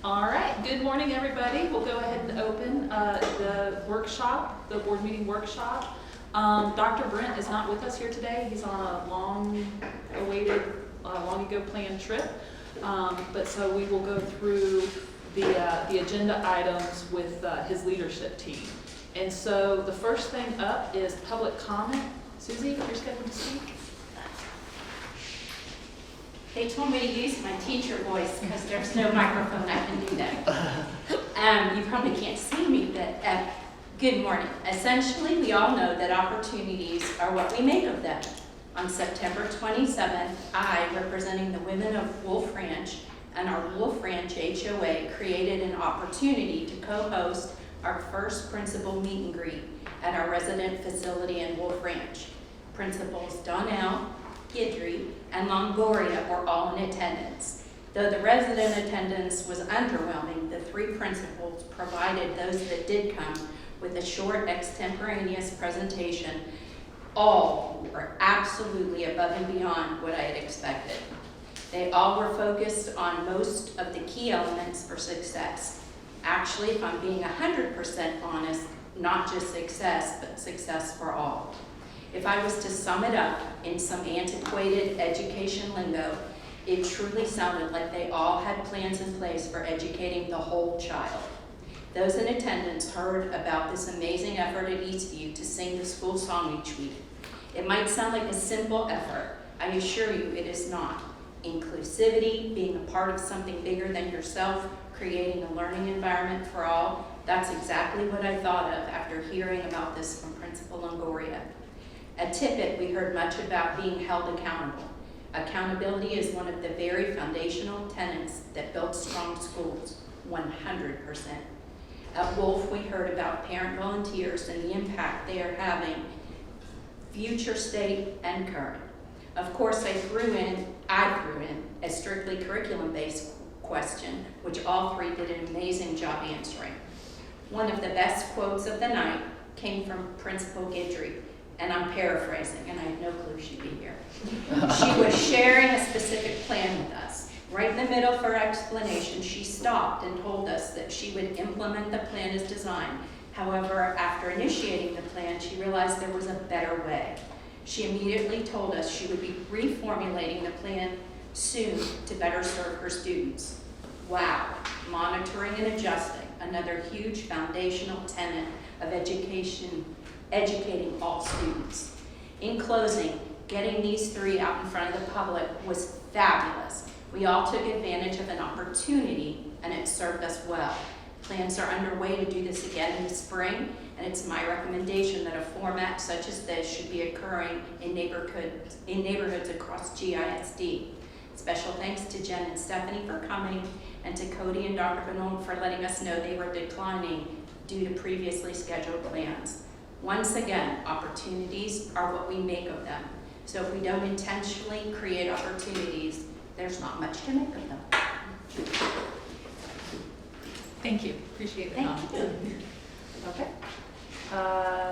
All right, good morning, everybody. We'll go ahead and open the workshop, the board meeting workshop. Dr. Brent is not with us here today. He's on a long-awaited, long ago planned trip. But so we will go through the agenda items with his leadership team. And so the first thing up is public comment. Susie, you're scheduled to speak. They told me to use my teacher voice because there's no microphone. I can do that. You probably can't see me, but good morning. Essentially, we all know that opportunities are what we make of them. On September 27th, I, representing the women of Wolf Ranch and our Wolf Ranch HOA, created an opportunity to co-host our first principal meet and greet at our resident facility in Wolf Ranch. Principals Donnell, Guidry, and Longoria were all in attendance. Though the resident attendance was underwhelming, the three principals provided those that did come with a short extemporaneous presentation. All were absolutely above and beyond what I had expected. They all were focused on most of the key elements for success. Actually, if I'm being 100% honest, not just success, but success for all. If I was to sum it up in some antiquated education lingo, it truly sounded like they all had plans in place for educating the whole child. Those in attendance heard about this amazing effort at Eastview to sing the school song each week. It might sound like a simple effort. I assure you it is not. Inclusivity, being a part of something bigger than yourself, creating a learning environment for all, that's exactly what I thought of after hearing about this from Principal Longoria. At Tippett, we heard much about being held accountable. Accountability is one of the very foundational tenets that build strong schools, 100%. At Wolf, we heard about parent volunteers and the impact they are having, future state and current. Of course, I threw in a strictly curriculum-based question, which all three did an amazing job answering. One of the best quotes of the night came from Principal Guidry. And I'm paraphrasing, and I had no clue she'd be here. She was sharing a specific plan with us. Right in the middle of her explanation, she stopped and told us that she would implement the plan as designed. However, after initiating the plan, she realized there was a better way. She immediately told us she would be reformulating the plan soon to better serve her students. Wow, monitoring and adjusting, another huge foundational tenet of educating all students. In closing, getting these three out in front of the public was fabulous. We all took advantage of an opportunity and it served us well. Plans are underway to do this again in the spring, and it's my recommendation that a format such as this should be occurring in neighborhoods across GISD. Special thanks to Jen and Stephanie for coming, and to Cody and Dr. Benoit for letting us know they were declining due to previously scheduled plans. Once again, opportunities are what we make of them. So if we don't intentionally create opportunities, there's not much to make of them. Thank you. Appreciate the comment. Thank you. Okay.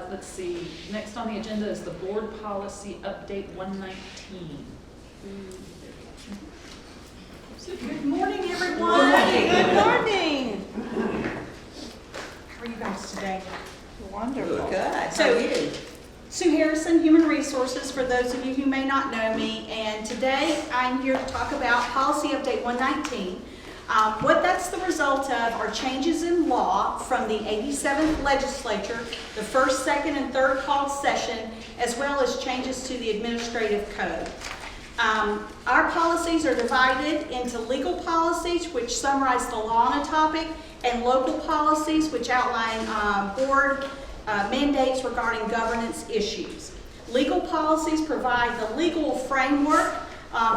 Let's see. Next on the agenda is the board policy update 119. Good morning, everyone. Good morning. How are you guys today? Wonderful. Good. So, Sue Harrison, Human Resources, for those of you who may not know me, and today I'm here to talk about Policy Update 119. What that's the result of are changes in law from the 87th legislature, the first, second, and third called session, as well as changes to the administrative code. Our policies are divided into legal policies, which summarize the law on a topic, and local policies, which outline board mandates regarding governance issues. Legal policies provide the legal framework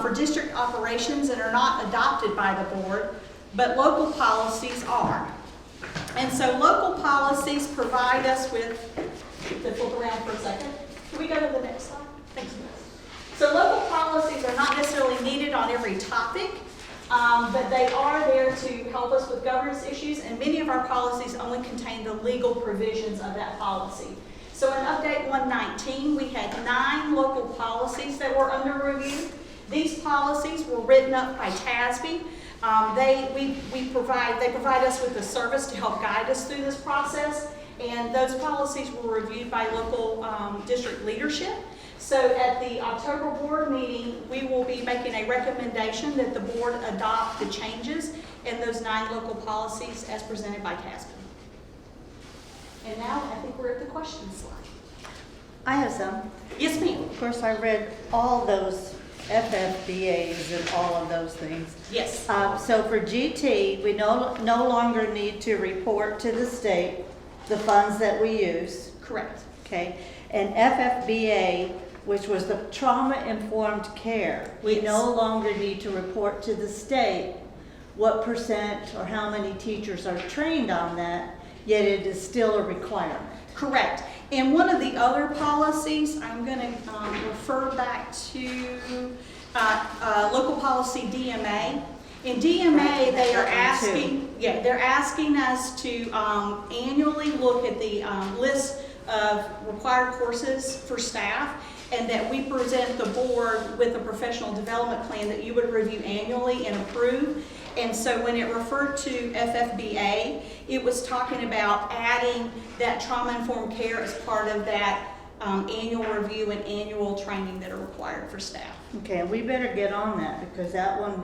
for district operations and are not adopted by the board, but local policies are. And so local policies provide us with, flip around for a second. Can we go to the next slide? Thanks. So local policies are not necessarily needed on every topic, but they are there to help us with governance issues, and many of our policies only contain the legal provisions of that policy. So in Update 119, we had 9 local policies that were under review. These policies were written up by TASB They provide us with a service to help guide us through this process, and those policies were reviewed by local district leadership. So at the October board meeting, we will be making a recommendation that the board adopt the changes in those 9 local policies as presented by Casper. And now I think we're at the question slide. I have some. Yes, ma'am. Of course, I read all those FFBAs and all of those things. Yes. So for GT, we no longer need to report to the state the funds that we use, Correct. okay? And FFBA, which was the trauma-informed care, we Yes. no longer need to report to the state what % or how many teachers are trained on that, yet it is still a requirement. Correct. And one of the other policies, I'm going to refer back to local policy DMA. In DMA, Right, they are that one too. asking, they're asking us to annually look at the list of required courses for staff, and that we present the board with a professional development plan that you would review annually and approve. And so when it referred to FFBA, it was talking about adding that trauma-informed care as part of that annual review and annual training that are required for staff. Okay, and we better get on that because that one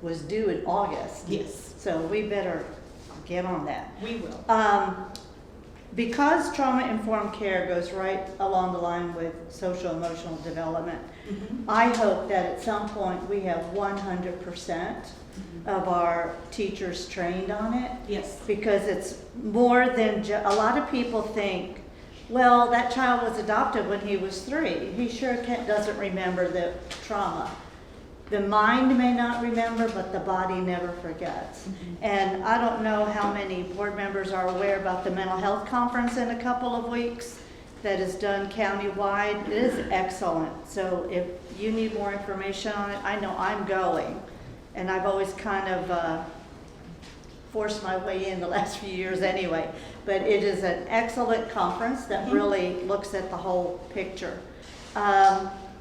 was due in August. Yes. So we better get on that. We will. Because trauma-informed care goes right along the line with social-emotional development, I hope that at some point we have 100% of our teachers trained on it. Yes. Because it's more than, a lot of people think, well, that child was adopted when he was 3. He sure doesn't remember the trauma. The mind may not remember, but the body never forgets. And I don't know how many board members are aware about the mental health conference in a couple of weeks that is done countywide. It is excellent. So if you need more information on it, I know I'm going. And I've always kind of forced my way in the last few years anyway. But it is an excellent conference that really looks at the whole picture.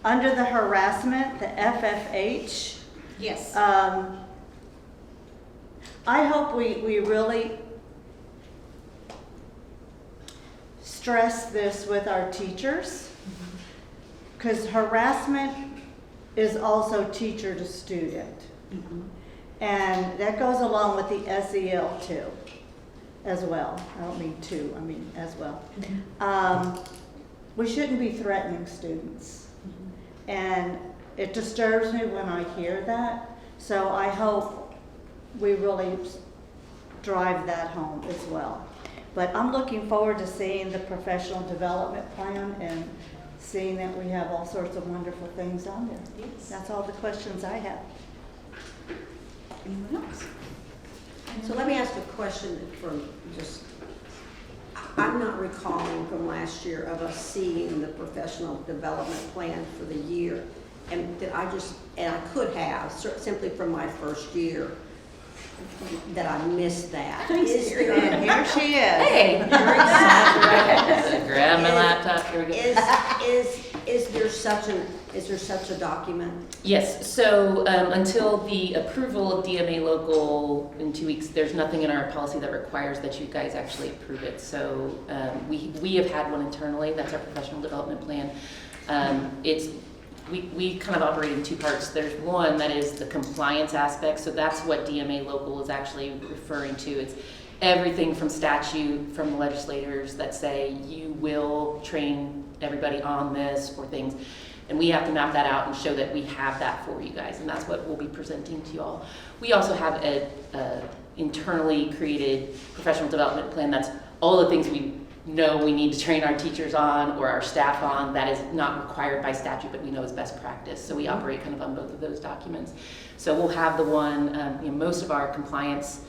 Under the harassment, the FFH, Yes. I hope we really stress this with our teachers, because harassment is also teacher to student. And that goes along with the SEL too, as well. I don't mean two, I mean as well. We shouldn't be threatening students. And it disturbs me when I hear that. So I hope we really drive that home as well. But I'm looking forward to seeing the professional development plan and seeing that we have all sorts of wonderful things on there. Yes. That's all the questions I have. Anyone else? So let me ask a question from just, I'm not recalling from last year of us seeing the professional development plan for the year. And that and I could have, simply from my first year, that I missed that. Thanks, Is Terry. there- And here she is. Hey, grab my laptop, here we go. Is there such a document? Yes, so until the approval of DMA local in 2 weeks, there's nothing in our policy that requires that you guys actually approve it. So we have had one internally, that's our professional development plan. We kind of operate in 2 parts. There's one that is the compliance aspect, so that's what DMA local is actually referring to. It's everything from statute, from the legislators that say you will train everybody on this or things. And we have to map that out and show that we have that for you guys, and that's what we'll be presenting to you all. We also have a internally created professional development plan that's all the things we know we need to train our teachers on or our staff on that is not required by statute, but we know is best practice. So we operate kind of on both of those documents. So we'll have the one, most of our compliance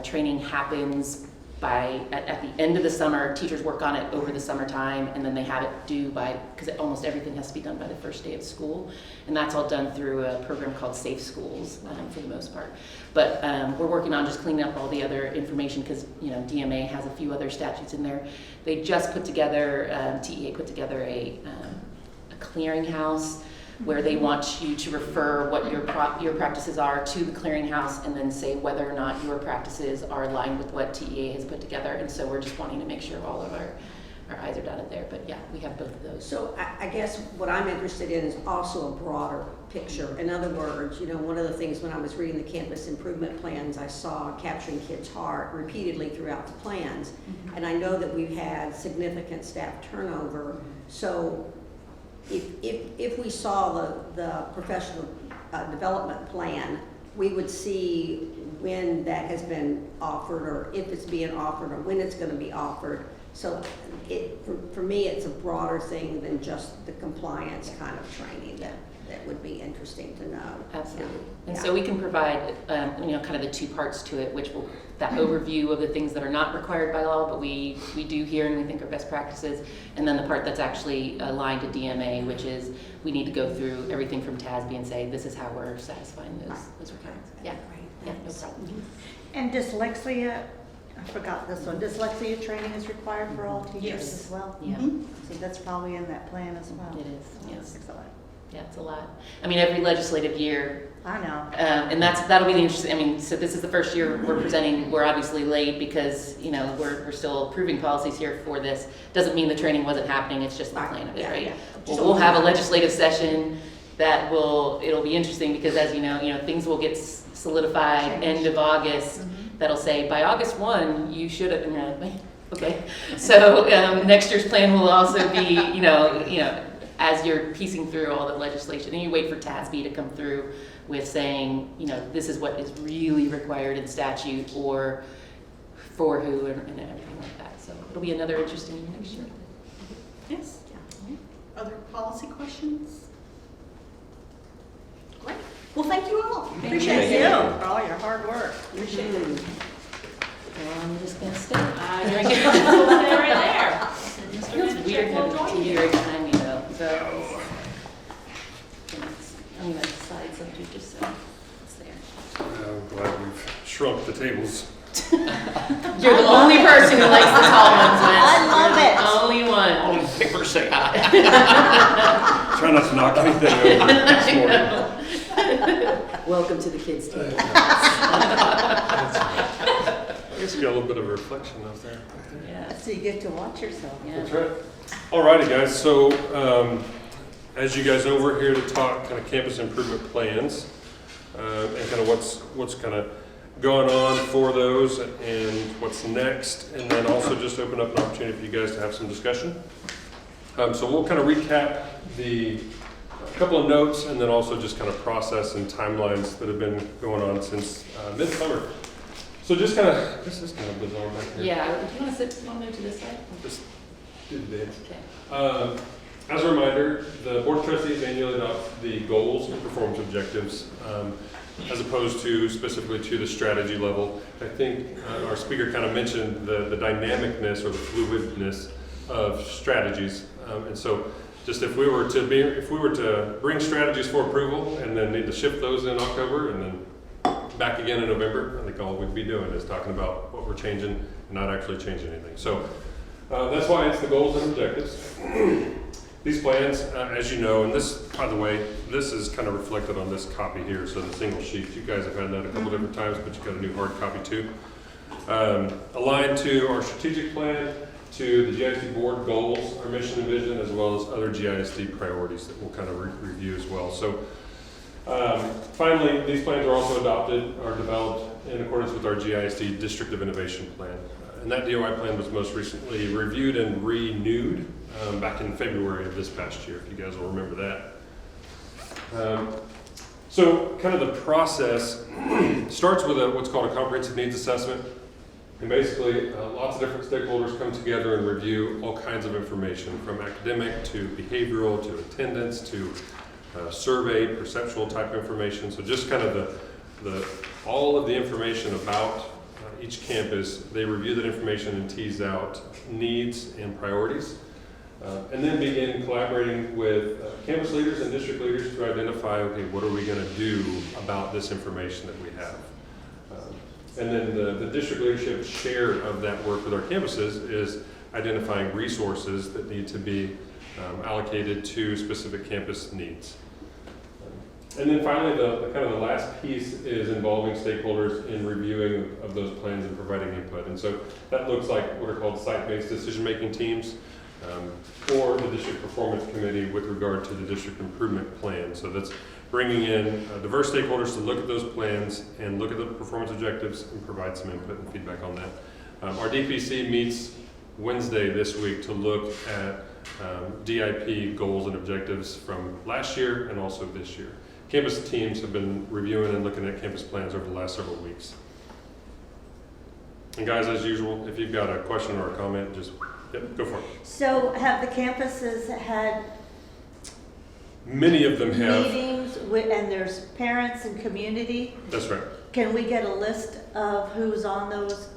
training happens at the end of the summer. Teachers work on it over the summertime, and then they have it due because almost everything has to be done by the first day of school, and that's all done through a program called Safe Schools for the most part. But we're working on just cleaning up all the other information because DMA has a few other statutes in there. They just put together, TEA put together a clearinghouse where they want you to refer what your practices are to the clearinghouse and then say whether or not your practices are aligned with what TEA has put together. And so we're just wanting to make sure all of our I's are dotted there. But yeah, we have both of those. So I guess what I'm interested in is also a broader picture. In other words, you know, one of the things when I was reading the campus improvement plans, I saw capturing kids' heart repeatedly throughout the plans. Mm-hmm. And I know that we've had significant staff turnover. So if we saw the professional development plan, we would see when that has been offered, or if it's being offered, or when it's going to be offered. So for me, it's a broader thing than just the compliance kind of training that would be interesting to know. Absolutely. Yeah. And so we can provide, you know, kind of the two parts to it, which will, that overview of the things that are not required by law, but we do here and we think are best practices. And then the part that's actually aligned to DMA, which is we need to go through everything from TASB and say, this is how we're satisfying those requirements. Yeah, yeah, no problem. And dyslexia, I forgot this one, dyslexia training is required for all teachers Yes. as well? Yeah, So that's probably in that plan as well. it is, yes. Excellent. Yeah, it's a lot. I mean, every legislative year, I know. and that'll be the interesting, I mean, so this is the first year we're presenting, we're obviously late because, you know, we're still approving policies here for this. Doesn't mean the training wasn't happening, it's just the plan of it, right? Yeah. We'll have a legislative session that it'll be interesting because as you know, things will get solidified end of August. That'll say, by August 1, you should have, okay. So next year's plan will also be, as you're piecing through all the legislation, and you wait for TASB to come through with saying, this is what is really required in statute or for who and everything like that. So it'll be another interesting year next year. Yes. Other policy questions? Great. Well, thank you all. Appreciate Thank you it. for all your hard work. Appreciate it. Well, I'm just gonna stay. You're gonna stay right there. It feels weird having a TV right behind me though. So I'm gonna slide some too, just so it's there. I'm glad we've shrunk the tables. You're the only person who likes the tall ones, Liz. I love You're it. the only one. All in favor, say aye. Try not to knock anything over this morning. Welcome to the kids' table. I guess you got a little bit of a reflection out there. Yeah. So you get to watch yourself. Yeah. That's right. Alrighty, guys. So, as you guys know, we're here to talk kind of campus improvement plans and kind of what's kind of going on for those and what's next, and then also just open up an opportunity for you guys to have some discussion. So we'll kind of recap a couple of notes and then also just kind of process and timelines that have been going on since midsummer. So just kind of, this is kind of bizarre back here. Yeah. Do you want to sit? Want to move to this side? Just do the dance. Okay. As a reminder, the Board of Trustees annually adopt the goals and performance objectives as opposed to specifically to the strategy level. I think our speaker kind of mentioned the dynamicness or the fluidness of strategies. And so just if we were to bring strategies for approval and then need to shift those in October and then back again in November, I think all we'd be doing is talking about what we're changing and not actually changing anything. So that's why it's the goals and objectives. These plans, as you know, and this, by the way, this is kind of reflected on this copy here, so the single sheet. You guys have had that a couple different times, but you've got a new hard copy too. Aligned to our strategic plan, to the GISD board goals, our mission and vision, as well as other GISD priorities that we'll kind of review as well. So finally, these plans are also developed in accordance with our GISD District of Innovation Plan. And that DOI plan was most recently reviewed and renewed back in February of this past year, if you guys will remember that. So kind of the process starts with what's called a comprehensive needs assessment. And basically, lots of different stakeholders come together and review all kinds of information, from academic to behavioral to attendance to survey, perceptual type information. So just kind of all of the information about each campus, they review that information and tease out needs and priorities. And then begin collaborating with campus leaders and district leaders to identify, okay, what are we going to do about this information that we have? And then the district leadership's share of that work with our campuses is identifying resources that need to be allocated to specific campus needs. And then finally, the kind of the last piece is involving stakeholders in reviewing of those plans and providing input. And so that looks like what are called site-based decision-making teams, or the district performance committee with regard to the district improvement plan. So that's bringing in diverse stakeholders to look at those plans and look at the performance objectives and provide some input and feedback on that. Our DPC meets Wednesday this week to look at DIP goals and objectives from last year and also this year. Campus teams have been reviewing and looking at campus plans over the last several weeks. And guys, as usual, if you've got a question or a comment, just go for it. So have the campuses had Many of them have. meetings with, and there's parents and community? That's right. Can we get a list of who's on those?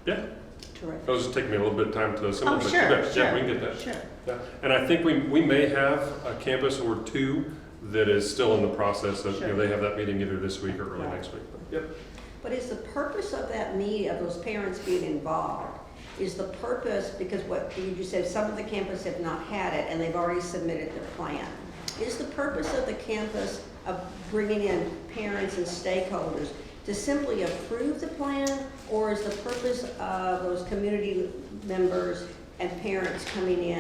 Yeah. Terrific. Those take me a little bit of time to assemble, Oh, but sure, you bet. sure, Yeah, we can get that. Sure. Yeah. And I think we may have a campus or two that is still in the process of, Sure. they have that meeting either this week or early Right. next week. But, yep. But is the purpose of that meeting, of those parents being involved, is the purpose, because what you just said, some of the campus have not had it and they've already submitted their plan. Is the purpose of the campus of bringing in parents and stakeholders to simply approve the plan, or is the purpose of those community members and parents coming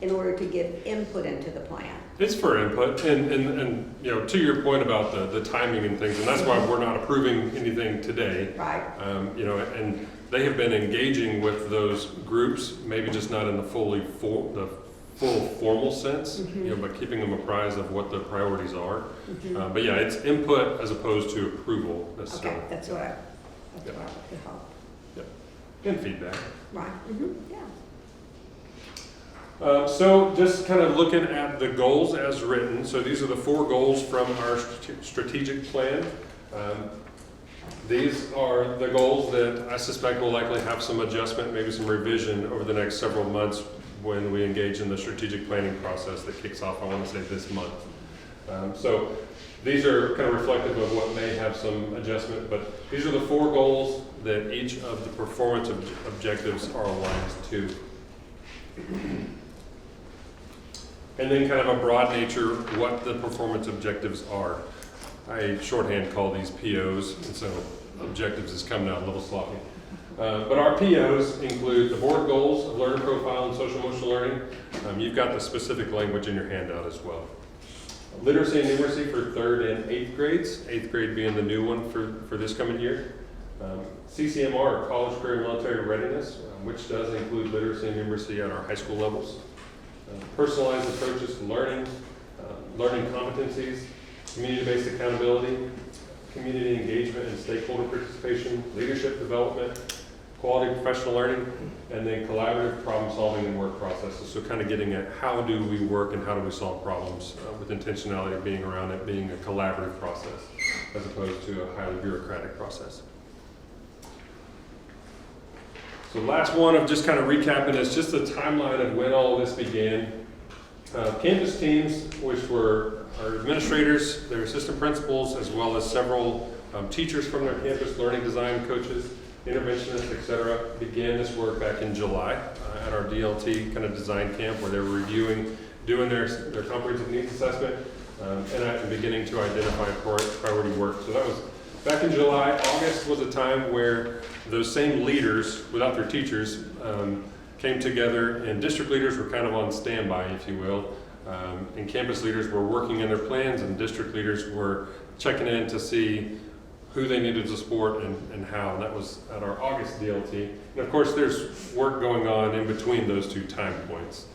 in order to give input into the plan? It's for input, and to your point about the timing and things, and that's why we're not approving anything today. Right. And they have been engaging with those groups, maybe just not in the full formal sense, but keeping them apprised of what the priorities are. But yeah, it's input as opposed to approval necessarily. Okay, that's what I Yep. would hope. And feedback. Right, yeah. So just kind of looking at the goals as written. So these are the 4 goals from our strategic plan. These are the goals that I suspect will likely have some adjustment, maybe some revision over the next several months when we engage in the strategic planning process that kicks off, I want to say, this month. So these are kind of reflective of what may have some adjustment, but these are the 4 goals that each of the performance objectives are aligned to. And then kind of a broad nature, what the performance objectives are. I shorthand call these POs, and so objectives is coming out a little sloppy. But our POs include the board goals of learner profile and social emotional learning. You've got the specific language in your handout as well. Literacy and numeracy for 3rd and 8th grades, 8th grade being the new one for this coming year. CCMR, college, career, military readiness, which does include literacy and numeracy at our high school levels. Personalized approaches to learning, learning competencies, community-based accountability, community engagement and stakeholder participation, leadership development, quality professional learning, and then collaborative problem solving and work processes. So kind of getting at how do we work and how do we solve problems with intentionality being around it being a collaborative process as opposed to a highly bureaucratic process. So last one of just kind of recapping is just a timeline of when all of this began. Campus teams, which were our administrators, their assistant principals, as well as several teachers from their campus, learning design coaches, interventionists, etc., began this work back in July at our DLT kind of design camp where they were reviewing, doing their comprehensive needs assessment, and beginning to identify priority work. So that was back in July. August was a time where those same leaders, without their teachers, came together, and district leaders were kind of on standby, if you will, and campus leaders were working in their plans, and district leaders were checking in to see who they needed to support and how. And that was at our August DLT. And of course, there's work going on in between those 2 time points.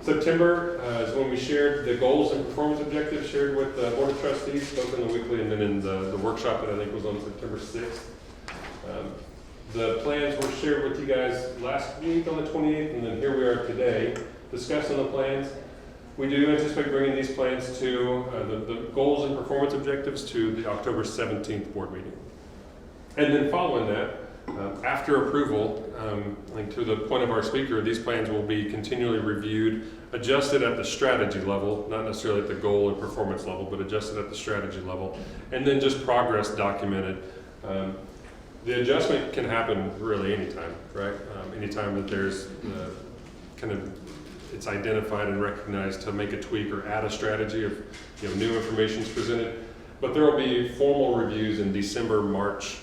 September is when we shared the goals and performance objectives shared with the Board of Trustees, both in the weekly and then in the workshop that I think was on September 6th. The plans were shared with you guys last week on the 28th, and then here we are today discussing the plans. We do anticipate bringing these plans to the goals and performance objectives to the October 17th board meeting. And then following that, after approval, like to the point of our speaker, these plans will be continually reviewed, adjusted at the strategy level, not necessarily at the goal and performance level, but adjusted at the strategy level, and then just progress documented. The adjustment can happen really anytime, right? Anytime that there's kind of it's identified and recognized to make a tweak or add a strategy if new information is presented. But there will be formal reviews in December, March,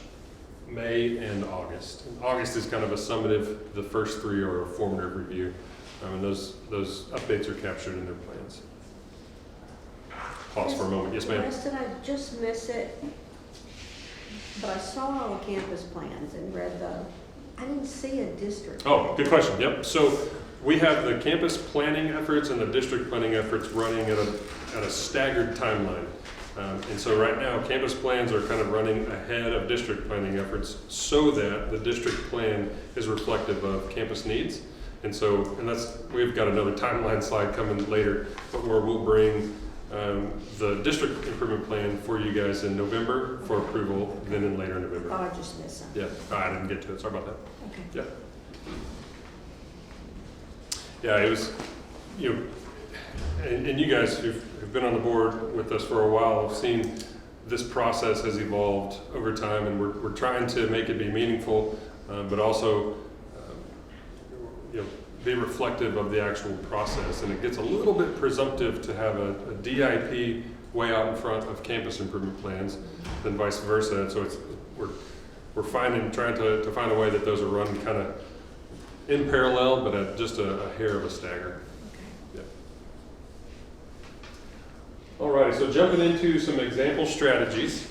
May, and August. And August is kind of a summative. The first three are a formative review, and those updates are captured in their plans. Pause for a moment. Yes, ma'am. Wes, did I just miss it? But I saw all the campus plans and read I didn't see a district. Oh, good question. Yep. So we have the campus planning efforts and the district planning efforts running at a staggered timeline. And so right now, campus plans are kind of running ahead of district planning efforts so that the district plan is reflective of campus needs. And we've got another timeline slide coming later, but where we'll bring the district improvement plan for you guys in November for approval, then in later in November. Oh, I just missed something. Yeah, I didn't get to it. Sorry about that. Okay. Yeah. Yeah, it was, and you guys who've been on the board with us for a while have seen this process has evolved over time, and we're trying to make it be meaningful, but also, be reflective of the actual process. And it gets a little bit presumptive to have a DIP way out in front of campus improvement plans than vice versa. And so we're trying to find a way that those are run kind of in parallel, but at just a hair of a stagger. Yeah. All right, so jumping into some example strategies.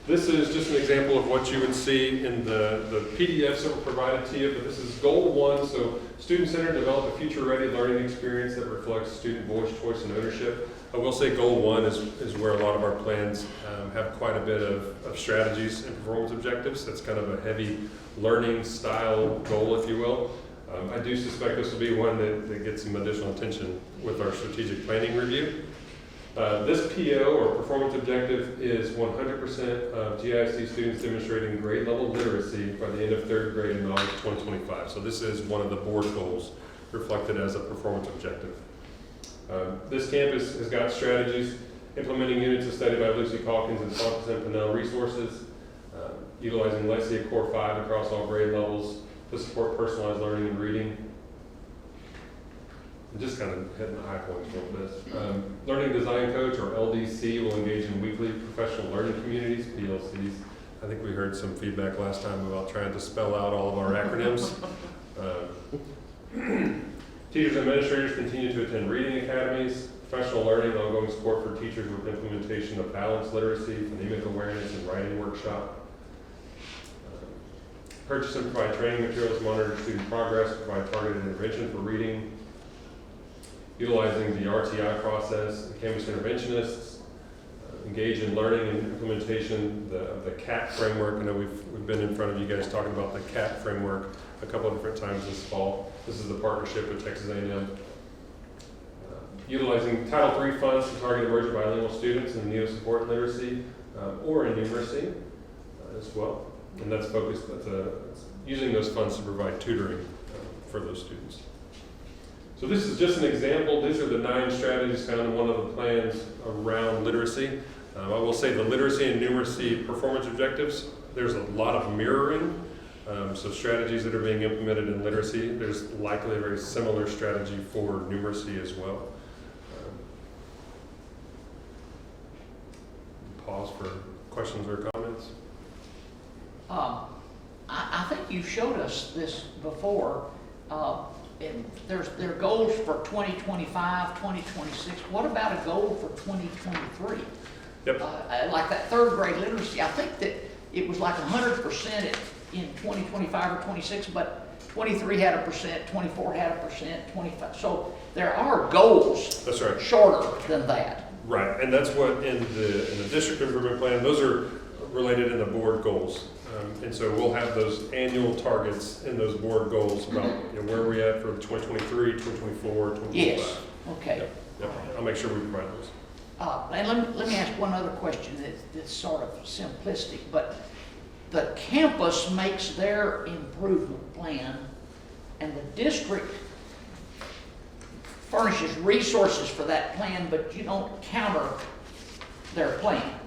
This is just an example of what you would see in the PDFs that were provided to you, but this is goal 1. So student-centered, develop a future-ready learning experience that reflects student voice, choice, and ownership. I will say goal 1 is where a lot of our plans have quite a bit of strategies and performance objectives. That's kind of a heavy learning style goal, if you will. I do suspect this will be one that gets some additional attention with our strategic planning review. This PO, or performance objective, is 100% of GISD students demonstrating grade level literacy by the end of 3rd grade in August 2025. So this is one of the board goals reflected as a performance objective. This campus has got strategies implementing units of study by Lucy Calkins and Fontes and Pinnell resources, utilizing Lecia Core 5 across all grade levels to support personalized learning and reading. Just kind of hitting the high points real bit. Learning Design Coach, or LDC, will engage in weekly professional learning communities, PLCs. I think we heard some feedback last time about trying to spell out all of our acronyms. Teachers and administrators continue to attend reading academies, professional learning, ongoing support for teachers with implementation of balanced literacy, phonemic awareness, and writing workshop. Purchase and provide training materials, monitor student progress, provide targeted intervention for reading, utilizing the RTI process, the campus interventionists, engage in learning and implementation of the CAT framework. I know we've been in front of you guys talking about the CAT framework a couple of different times this fall. This is the partnership with Texas A&M. Utilizing Title III funds to target emerging bilingual students in neo-support literacy or in numeracy as well. And that's focused, using those funds to provide tutoring for those students. So this is just an example. These are the 9 strategies found in one of the plans around literacy. I will say the literacy and numeracy performance objectives, there's a lot of mirroring. So strategies that are being implemented in literacy, there's likely a very similar strategy for numeracy as well. Pause for questions or comments. I think you showed us this before. And there are goals for 2025, 2026. What about a goal for 2023? Yep. Like that 3rd grade literacy, I think that it was like 100% in 2025 or 26, but 23 had a percent, 24 had a percent, 25. So there are goals. That's right. Shorter than that. Right, and that's what in the district improvement plan, those are related in the board goals. And so we'll have those annual targets in those board goals about where we're at for 2023, 2024, 2025. Yes, okay. Yep. I'll make sure we provide those. And let me ask one other question that's sort of simplistic, but the campus makes their improvement plan and the district furnishes resources for that plan, but you don't counter their plan.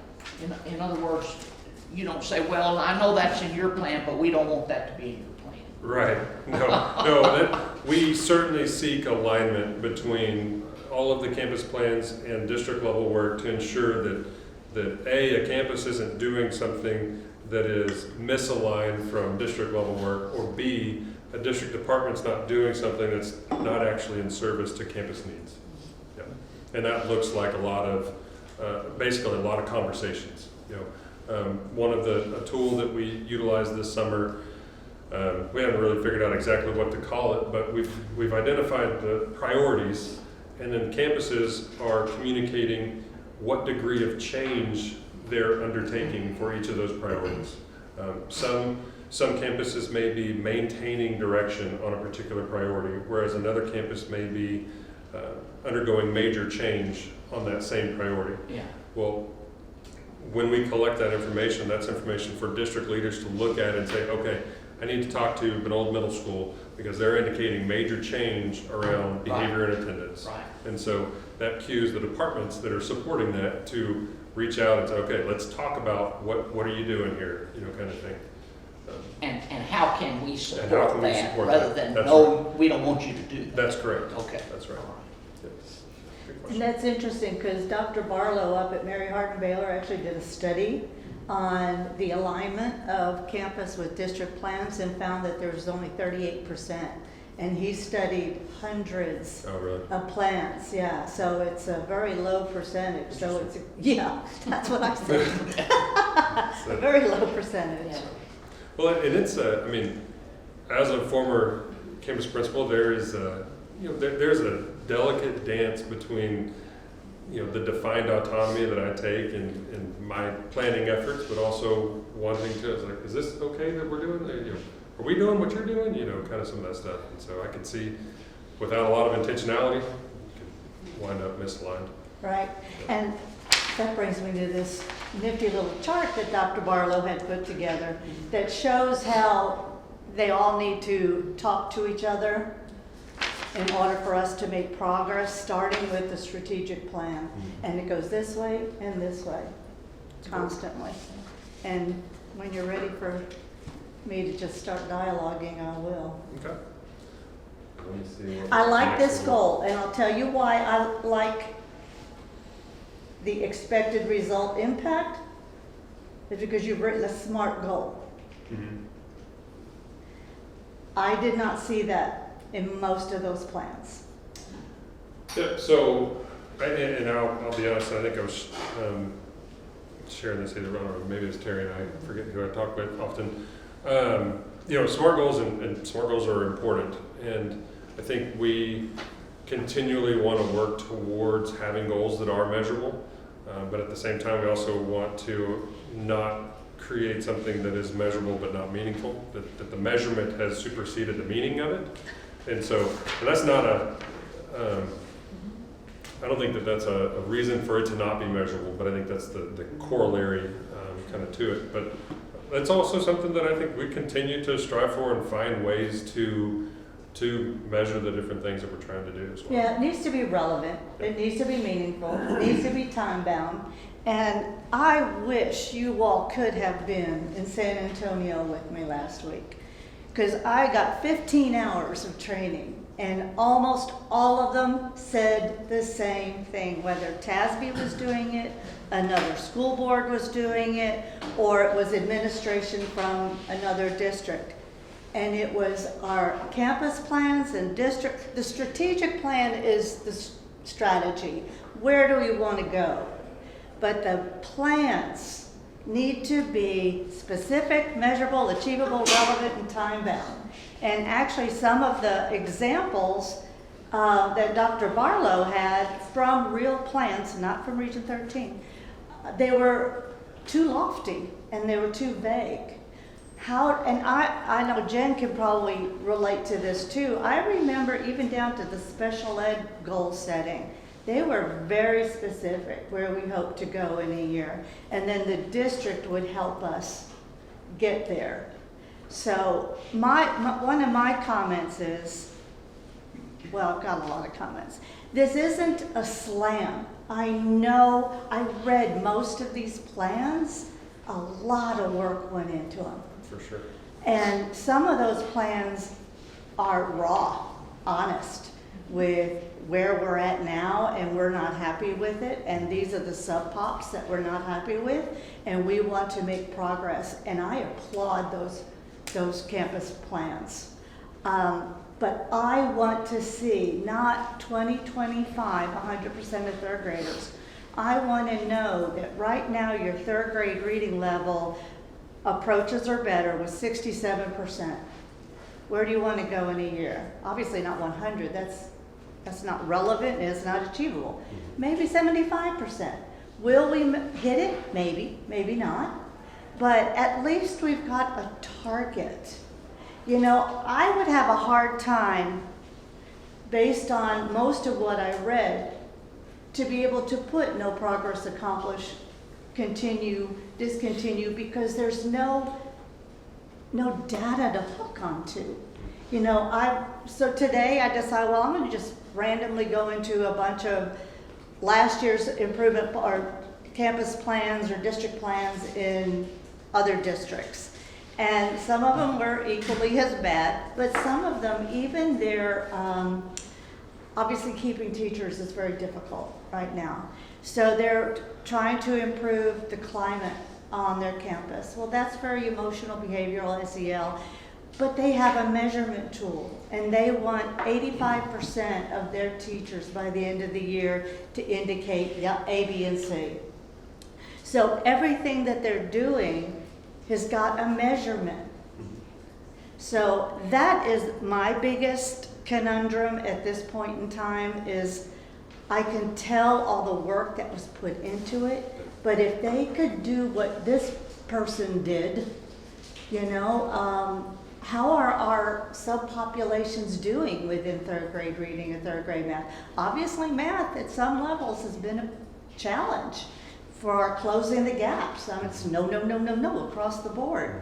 In other words, you don't say, well, I know that's in your plan, but we don't want that to be in your plan. Right, no, we certainly seek alignment between all of the campus plans and district level work to ensure that A, a campus isn't doing something that is misaligned from district level work, or B, a district department's not doing something that's not actually in service to campus needs. Yeah. And that looks like a lot of, basically a lot of conversations. One of a tool that we utilized this summer, we haven't really figured out exactly what to call it, but we've identified the priorities, and then campuses are communicating what degree of change they're undertaking for each of those priorities. Some campuses may be maintaining direction on a particular priority, whereas another campus may be undergoing major change on that same priority. Yeah. Well, when we collect that information, that's information for district leaders to look at and say, okay, I need to talk to Benold Middle School because they're indicating major change around behavior and attendance. Right. And so that cues the departments that are supporting that to reach out and say, okay, let's talk about what are you doing here, kind of thing. And how can we support how can we that, support rather that? than, That's no, right. we don't want you to do that? That's correct. Okay. That's right. All right. Yep. Good And question. that's interesting because Dr. Barlow up at Mary Hardin Baylor actually did a study on the alignment of campus with district plans and found that there was only 38%. And he studied hundreds Oh, really? of plans, yeah. So it's a very low percentage. So it's, yeah, that's what I said. A very low percentage. Yeah. Well, and it's I mean, as a former campus principal, there's a delicate dance between, the defined autonomy that I take in my planning efforts, but also wanting to, it's like, is this okay that we're doing? Are we doing what you're doing? Kind of some of that stuff. And so I could see, without a lot of intentionality, you could wind up misaligned. Right, and that brings me to this nifty little chart that Dr. Barlow had put together that shows how they all need to talk to each other in order for us to make progress, starting with the strategic plan. And it goes this way and this way, constantly. And when you're ready for me to just start dialoguing, I will. Okay. Let me see what I like next this is. goal, and I'll tell you why I like the expected result impact, is because you've written a SMART goal. Mhm. I did not see that in most of those plans. Yeah, so, and I'll be honest, I think I was sharing this either wrong, or maybe it's Terry and I forget who I talk with often. SMART goals and SMART goals are important, and I think we continually want to work towards having goals that are measurable, but at the same time, we also want to not create something that is measurable but not meaningful, that the measurement has superseded the meaning of it. And that's not I don't think that that's a reason for it to not be measurable, but I think that's the corollary kind of to it. But that's also something that I think we continue to strive for and find ways to measure the different things that we're trying to do as well. Yeah, it needs to be relevant, it needs to be meaningful, it needs to be time-bound. And I wish you all could have been in San Antonio with me last week, because I got 15 hours of training, and almost all of them said the same thing, whether TASB was doing it, another school board was doing it, or it was administration from another district. And it was our campus plans and district, the strategic plan is the strategy. Where do we want to go? But the plans need to be specific, measurable, achievable, relevant, and time-bound. And actually, some of the examples that Dr. Barlow had from real plans, not from Region 13, they were too lofty and they were too vague. And I know Jen can probably relate to this too. I remember even down to the special ed goal setting. They were very specific where we hope to go in a year. And then the district would help us get there. So one of my comments is, well, I've got a lot of comments. This isn't a slam. I know, I read most of these plans. A lot of work went into them. For sure. And some of those plans are raw, honest, with where we're at now, and we're not happy with it, and these are the sub-pops that we're not happy with, and we want to make progress, and I applaud those campus plans. But I want to see not 2025, 100% of third graders. I want to know that right now your third grade reading level approaches or better with 67%. Where do you want to go in a year? Obviously not 100, that's not relevant and it's not achievable. Maybe 75%. Will we hit it? Maybe, maybe not. But at least we've got a target. You know, I would have a hard time, based on most of what I read, to be able to put no progress accomplished, continue, discontinue, because there's no data to hook onto. You know, so today I decided, well, I'm going to just randomly go into a bunch of last year's improvement or campus plans or district plans in other districts. And some of them were equally as bad, but some of them, even their, obviously keeping teachers is very difficult right now. So they're trying to improve the climate on their campus. Well, that's very emotional, behavioral, SEL, but they have a measurement tool, and they want 85% of their teachers by the end of the year to indicate A, B, and C. So everything that they're doing has got a measurement. So that is my biggest conundrum at this point in time, is I can tell all the work that was put into it, but if they could do what this person did, you know, how are our subpopulations doing within third grade reading and third grade math? Obviously math at some levels has been a challenge for closing the gaps. It's no across the board.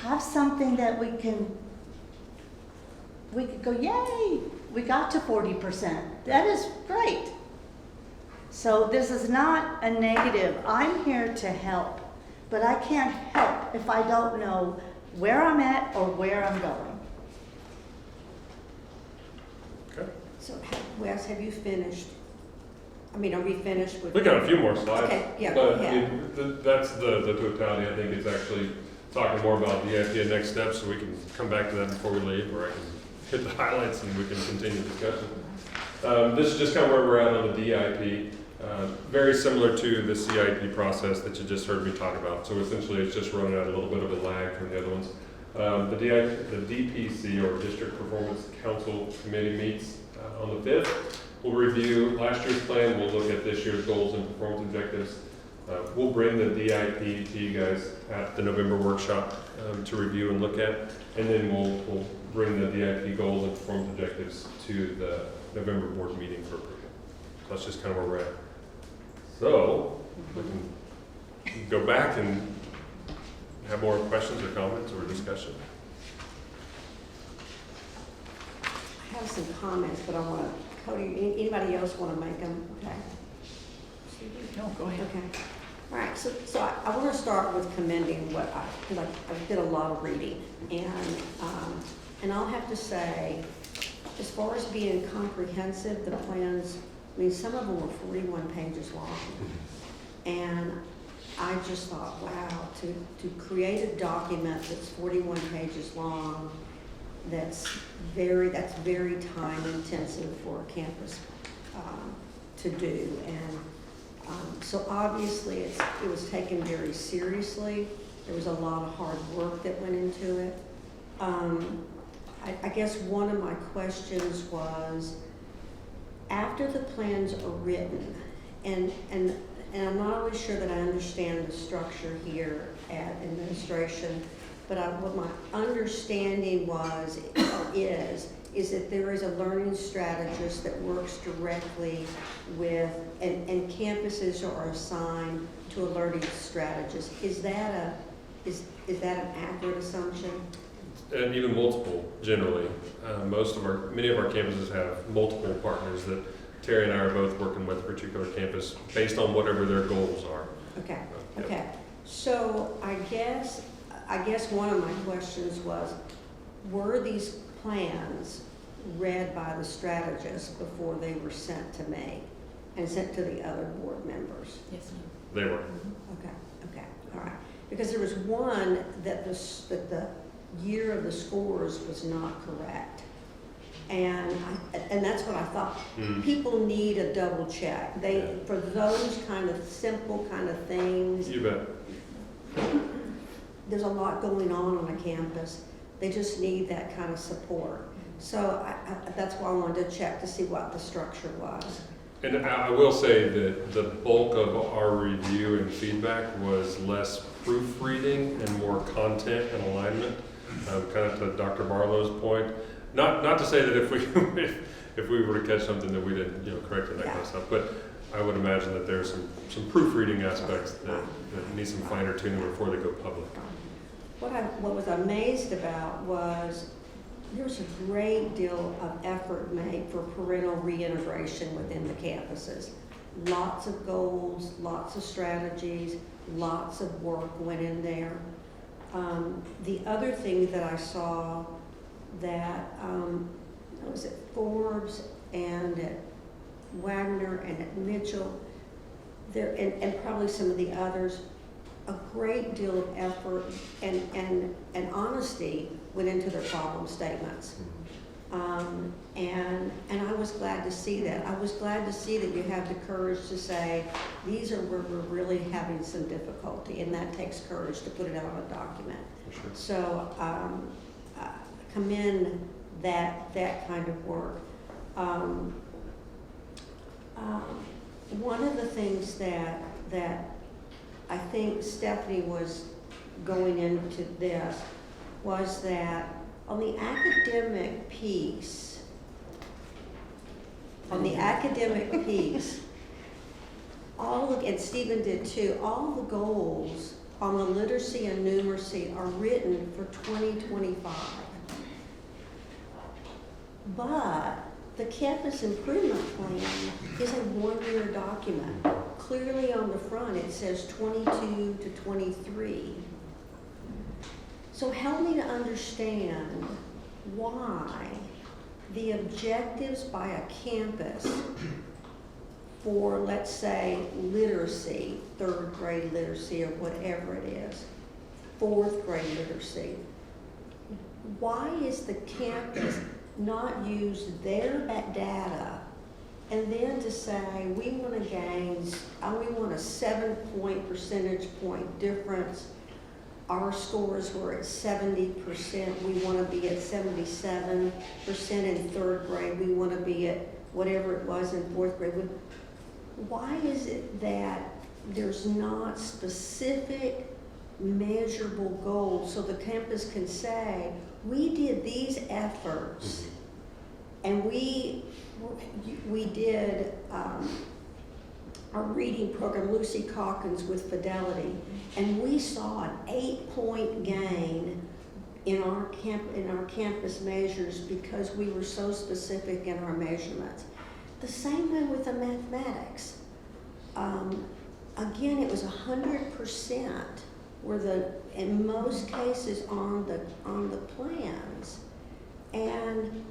Have something that we could go, yay, we got to 40%. That is great. So this is not a negative. I'm here to help, but I can't help if I don't know where I'm at or where I'm going. Okay. So, Wes, have you finished? I mean, are we finished with? We got a few more slides. Okay, yeah, go But I ahead. mean, that's the totality. I think it's actually talking more about the idea next steps, so we can come back to that before we leave, or I can hit the highlights and we can continue discussion. This is just kind of where we're at on the DIP. Very similar to the CIP process that you just heard me talk about. So essentially it's just running out a little bit of a lag from the other ones. The DPC, or District Performance Council Committee, meets on the 5th. We'll review last year's plan. We'll look at this year's goals and performance objectives. We'll bring the DIP to you guys at the November workshop to review and look at. And then we'll bring the DIP goals and performance objectives to the November board meeting for approval. So that's just kind of where we're at. So we can go back and have more questions or comments or discussion. I have some comments, but I want to, Cody, anybody else want to make them? Okay. No, go ahead. Okay. All right, so I want to start with commending because I did a lot of reading, and I'll have to say, as far as being comprehensive, the plans, I mean, some of them were 41 pages long, and I just thought, wow, to create a document that's 41 pages long, that's very time intensive for a campus to do, and so obviously it was taken very seriously. There was a lot of hard work that went into it. I guess one of my questions was, after the plans are written, and I'm not always sure that I understand the structure here at administration, but what my understanding is that there is a learning strategist that works directly with, and campuses are assigned to a learning strategist. Is that an accurate assumption? And even multiple, generally. Many of our campuses have multiple partners that Terry and I are both working with a particular campus based on whatever their goals are. Okay, Yep. okay. So I guess I guess one of my questions was, were these plans read by the strategist before they were sent to me and sent to the other board members? Yes, ma'am. They were. Okay, all right. Because there was one that the year of the scores was not correct. And that's what I thought. Mhm. People need a double check. For those kind of simple kind of things, You bet. there's a lot going on a campus. They just need that kind of support. So that's why I wanted to check to see what the structure was. And I will say that the bulk of our review and feedback was less proofreading and more content and alignment, kind of to Dr. Barlow's point. Not to say that if we were to catch something that we didn't, correct and that kind of stuff, but I would imagine that there's some proofreading aspects that need some finer tuning before they go public. What was amazed about was there was a great deal of effort made for parental reintegration within the campuses. Lots of goals, lots of strategies, lots of work went in there. The other thing that I saw that was at Forbes and at Wagner and at Mitchell, there and probably some of the others, a great deal of effort and honesty went into their problem statements. And I was glad to see that. I was glad to see that you have the courage to say, these are where we're really having some difficulty, and that takes courage to put it out on a document. For sure. So commend that kind of work. One of the things that I think Stephanie was going into this was that on the academic piece, and Stephen did too, all the goals on the literacy and numeracy are written for 2025. But the campus improvement plan is a one-year document. Clearly on the front, it says 22 to 23. So help me to understand why the objectives by a campus for, let's say, literacy, 3rd grade literacy or whatever it is, 4th grade literacy, why is the campus not use their data and then to say, we want to gain, we want a 7-point percentage point difference. Our scores were at 70%. We want to be at 77% in 3rd grade. We want to be at whatever it was in 4th grade. Why is it that there's not specific measurable goals so the campus can say, we did these efforts and we did our reading program, Lucy Calkins with Fidelity, and we saw an 8-point gain in our campus measures because we were so specific in our measurements. The same way with the mathematics. Again, it was 100% were in most cases on the plans, and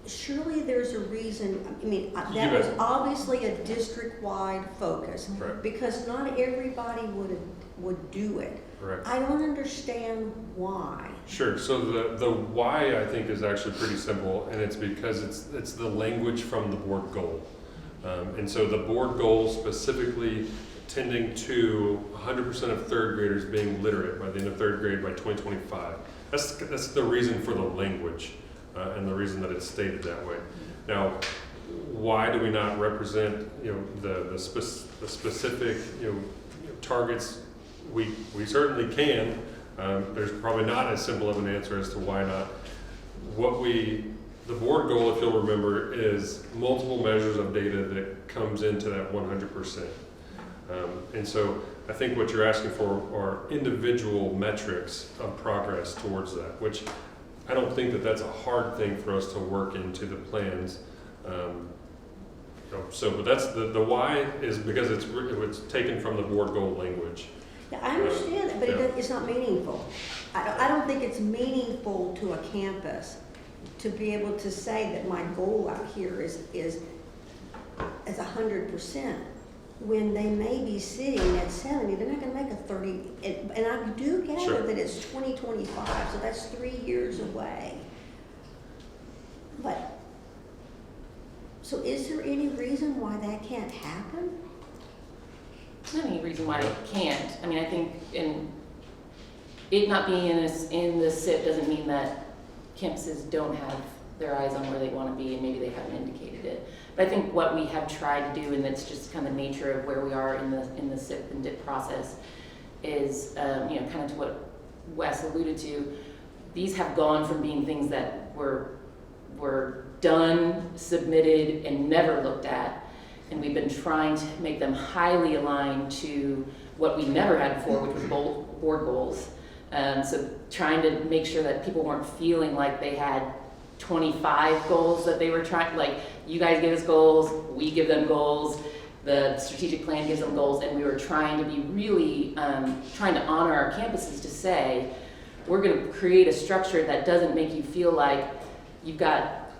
surely there's a reason. I mean, that was obviously a district-wide focus, right, because not everybody would do it. Right. I don't understand why. Sure. So the why I think is actually pretty simple, and it's because it's the language from the board goal, and so the board goal specifically tending to 100% of 3rd graders being literate by the end of 3rd grade by 2025. That's the reason for the language, and the reason that it's stated that way. Now, why do we not represent the specific targets? We certainly can. There's probably not as simple of an answer as to why not. The board goal, if you'll remember, is multiple measures of data that comes into that 100%. And so I think what you're asking for are individual metrics of progress towards that, which I don't think that that's a hard thing for us to work into the plans. But that's the why is because it's taken from the board goal language. Yeah, I understand that, but it's not meaningful. I don't think it's meaningful to a campus to be able to say that my goal out here is 100%. When they may be sitting at 70, they're not gonna make a 30, and I do gather Sure. that it's 2025, so that's 3 years away. But, so is there any reason why that can't happen? There's not any reason why it can't. I mean, I think it not being in the SIP doesn't mean that campuses don't have their eyes on where they want to be, and maybe they haven't indicated it. But I think what we have tried to do, and that's just kind of the nature of where we are in the SIP and DIP process, is kind of to what Wes alluded to. These have gone from being things that were done, submitted, and never looked at, and we've been trying to make them highly aligned to what we never had before, which was board goals. So trying to make sure that people weren't feeling like they had 25 goals that they were trying, like, you guys give us goals, we give them goals, the strategic plan gives them goals, and we were trying to be really trying to honor our campuses to say, we're going to create a structure that doesn't make you feel like you've got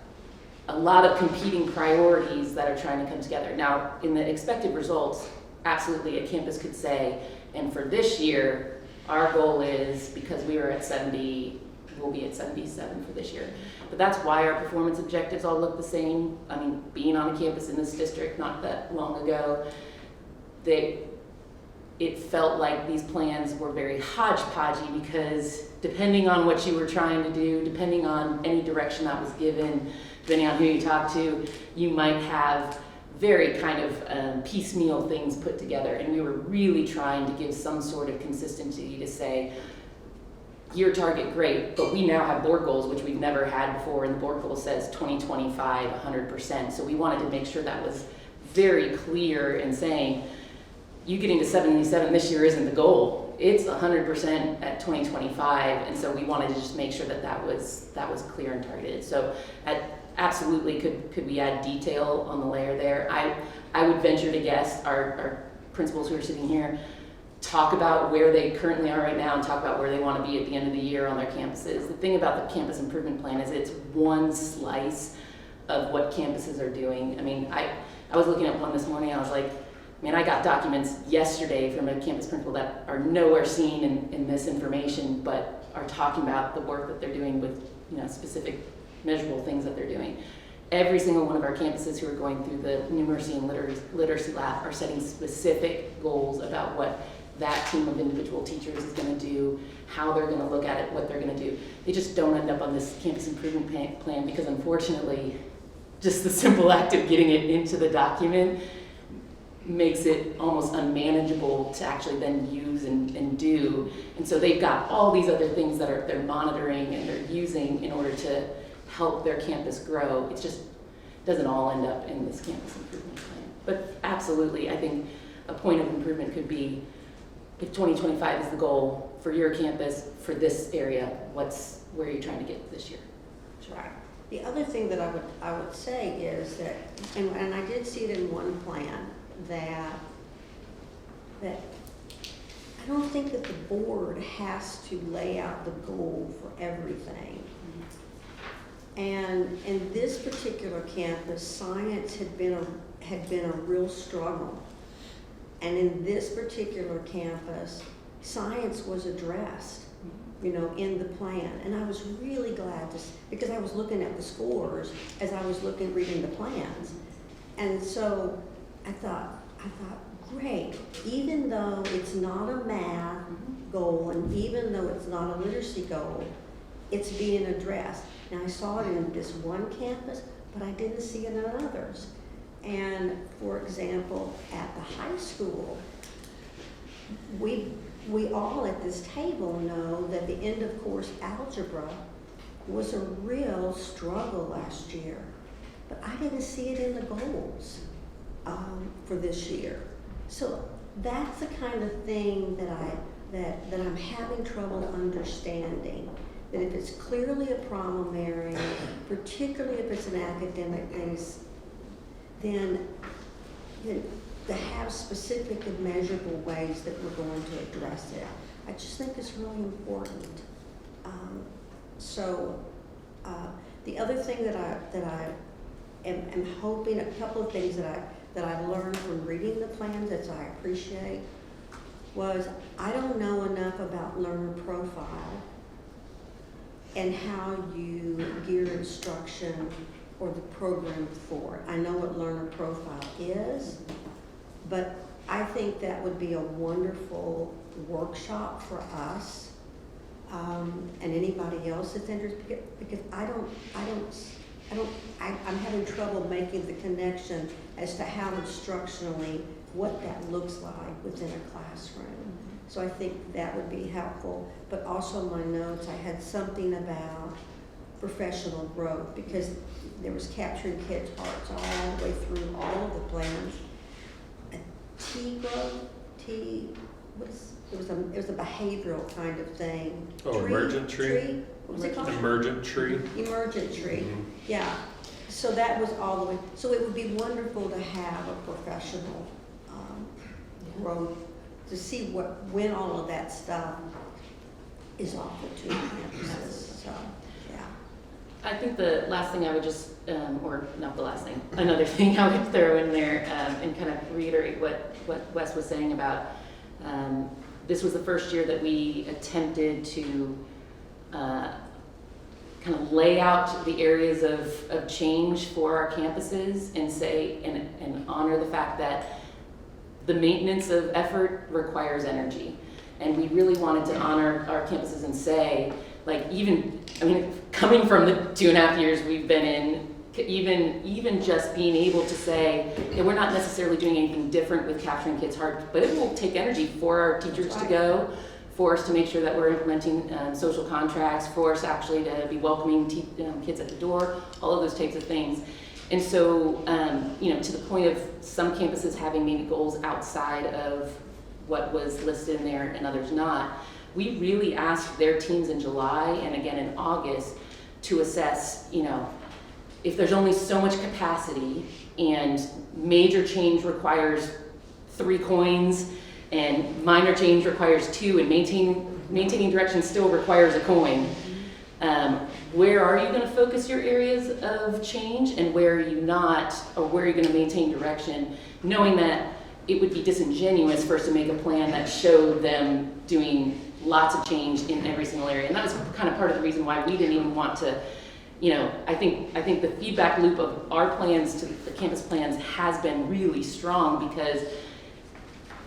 a lot of competing priorities that are trying to come together. Now, in the expected results, absolutely a campus could say, and for this year, our goal is, because we were at 70, we'll be at 77 for this year. But that's why our performance objectives all look the same. I mean, being on a campus in this district not that long ago, it felt like these plans were very hodgepodgey, because depending on what you were trying to do, depending on any direction that was given, depending on who you talk to, you might have very kind of piecemeal things put together. And we were really trying to give some sort of consistency to say, year target, great, but we now have board goals, which we've never had before, and the board goal says 2025, 100%. So we wanted to make sure that was very clear in saying, you getting to 77 this year isn't the goal. It's 100% at 2025, and so we wanted to just make sure that that was clear and targeted. So absolutely, could we add detail on the layer there? I would venture to guess our principals who are sitting here talk about where they currently are right now and talk about where they want to be at the end of the year on their campuses. The thing about the campus improvement plan is it's one slice of what campuses are doing. I mean, I was looking at one this morning, I was like, man, I got documents yesterday from a campus principal that are nowhere seen in this information, but are talking about the work that they're doing with specific measurable things that they're doing. Every single one of our campuses who are going through the numeracy and literacy lab are setting specific goals about what that team of individual teachers is going to do, how they're going to look at it, what they're going to do. They just don't end up on this campus improvement plan because, unfortunately, just the simple act of getting it into the document makes it almost unmanageable to actually then use and do. And so they've got all these other things that they're monitoring and they're using in order to help their campus grow. It just doesn't all end up in this campus improvement plan. But absolutely, I think a point of improvement could be, if 2025 is the goal for your campus, for this area, where are you trying to get this year? Sure. Right. The other thing that I would say is that, and I did see it in one plan, that I don't think that the board has to lay out the goal for everything. And in this particular campus, science had been a real struggle. And in this particular campus, science was addressed, in the plan. And I was really glad because I was looking at the scores as I was reading the plans. And so I thought, great, even though it's not a math goal and even though it's not a literacy goal, it's being addressed. Now, I saw it in this one campus, but I didn't see it in others. And for example, at the high school, we all at this table know that the end of course algebra was a real struggle last year, but I didn't see it in the goals for this year. So that's the kind of thing that I'm having trouble understanding. That if it's clearly a problem area, particularly if it's an academic base, then to have specific and measurable ways that we're going to address it. I just think it's really important. The other thing that I am hoping, a couple of things that I learned from reading the plans that I appreciate, was I don't know enough about learner profile and how you gear instruction or the program for it. I know what learner profile is, but I think that would be a wonderful workshop for us and anybody else that's interested, because I'm having trouble making the connection as to how instructionally, what that looks like within a classroom. So I think that would be helpful. But also my notes, I had something about professional growth, because there was capturing kids' hearts all the way through all of the plans. It was a behavioral kind of thing. Oh, emergent tree? What was it called? Emergent tree. Emergent tree, Mhm. yeah. So that was all the way, so it would be wonderful to have a professional growth, to see when all of that stuff is offered to campuses, so, yeah. I think the last thing I would just, or not the last thing, another thing I would throw in there and kind of reiterate what Wes was saying about, this was the first year that we attempted to kind of lay out the areas of change for our campuses and say, and honor the fact that the maintenance of effort requires energy. And we really wanted to honor our campuses and say, like, coming from the 2.5 years we've been in, even just being able to say, yeah, we're not necessarily doing anything different with capturing kids' hearts, but it will take energy for our teachers to go, for us to make sure that we're implementing social contracts, for us actually to be welcoming kids at the door, all of those types of things. And so, to the point of some campuses having maybe goals outside of what was listed in there and others not, we really asked their teams in July and again in August to assess, if there's only so much capacity and major change requires 3 coins and minor change requires 2 and maintaining direction still requires a coin. Where are you going to focus your areas of change and where are you not, or where are you going to maintain direction, knowing that it would be disingenuous for us to make a plan that showed them doing lots of change in every single area. And that was kind of part of the reason why we didn't even want to, I think the feedback loop of our plans to the campus plans has been really strong, because